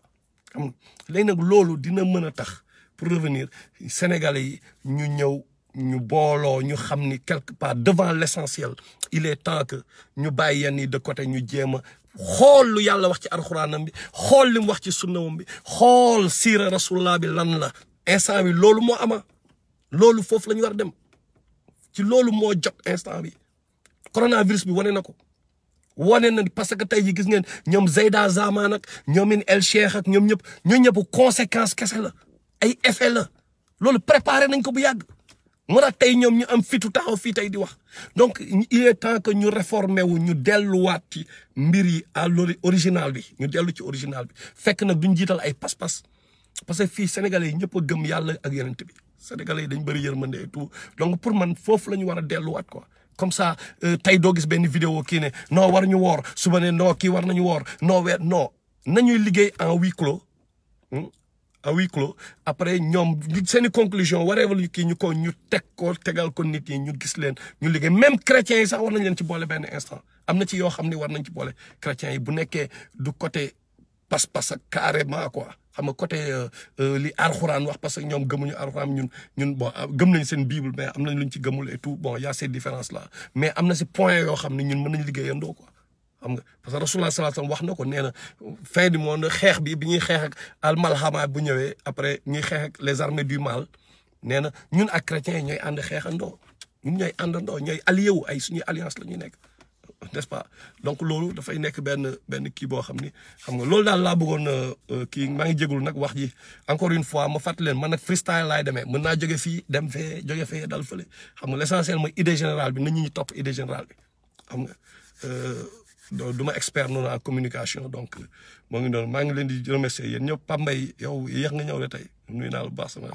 xam nga léegi nag loolu dina mën a tax pour revenir Sénégalais yi ñu ñëw ñu booloo ñu xam ni quelque part devant l'essentiel il est temps que ñu bàyyi yenn yi de côté ñu jéem a xool lu yàlla wax ci alxuraanam bi xool li mu wax ci sunnawam bi xool siira rasulullah bi lan la instant bi loolu moo ama loolu foofu la ñu war a dem ci loolu moo jot instant bi coronavirus bi wane na ko wane na parce que tey jii gis ngeen ñoom Zeyda Zaman ak ñoom El Cheikh ak ñoom ñëpp conséquence kese la ay effet la loolu préparé nañ ko bu yàgg moo tax tey ñoom ñu am fitu taxaw fii tey di wax donc il est temps que ñu réformer wu ñu delluwaat ci mbir yi à l'original bi ñu dellu ci original bi fekk nag duñ jiital ay pas-pas parce que fii sénégalais yi ñëpp a gëm yàlla ak yonent bi sénégalais yi dañ bëri yërmande et tout donc pour man foofu la ñu war a delluwaat quoi comme ça tey doo gis benn vidéo kii ne non war ñu woor suba ne non kii war nañu woor non non nañuy liggéey en huis clos à huis clos après ñoom seen i conclusion whatever kii ñu tegal ko nit yi ñu gis leen ñu liggéey même chrétiens yi sax war nañ leen ci boole benn instant am na ci yoo xam ne war nañ ci boole chrétiens yi bu nekkee du côté pas-pas ak carrément quoi xam nga côté li alxuraan wax parce que ñoom gëmuñu alxuraan ñun bon gëm nañ seen bible mais am nañ luñ ci gëmul et tout bon y a ces différences là mais am na si point yoo xam ne ñun mën nañ liggéeyandoo quoi xam nga parce que rasulullah sallallahu alayhi wasallam wax na ko nee na fin du monde xeex bi ñuy xeex ak almalhama bu ñëwee après ñuy xeex ak les armées du mal nee na ñun ak chrétiens yi ñooy ànd xeexandoo ñun ñooy àndandoo ñooy allié wu ay suñuy alliance la ñuy nekk n'est-ce pas donc loolu dafay nekk benn kii boo xam ni xam nga loolu daal laa bëggoon kii maa ngi jégalu nag wax ji encore une fois ma fàttali leen man nag freestyle laay demee mën naa jóge fii dem fee jóge fee dal fële xam nga l'essentiel mooy idée générale bi nañu ñu topp idée générale bi xam nga du ma expert noonu en communication donc moo ngi doon maa ngi leen di remercier yéen ñëpp Pape Mbaye yow yéex nga ñëw de tey nuyu naa lu baax sama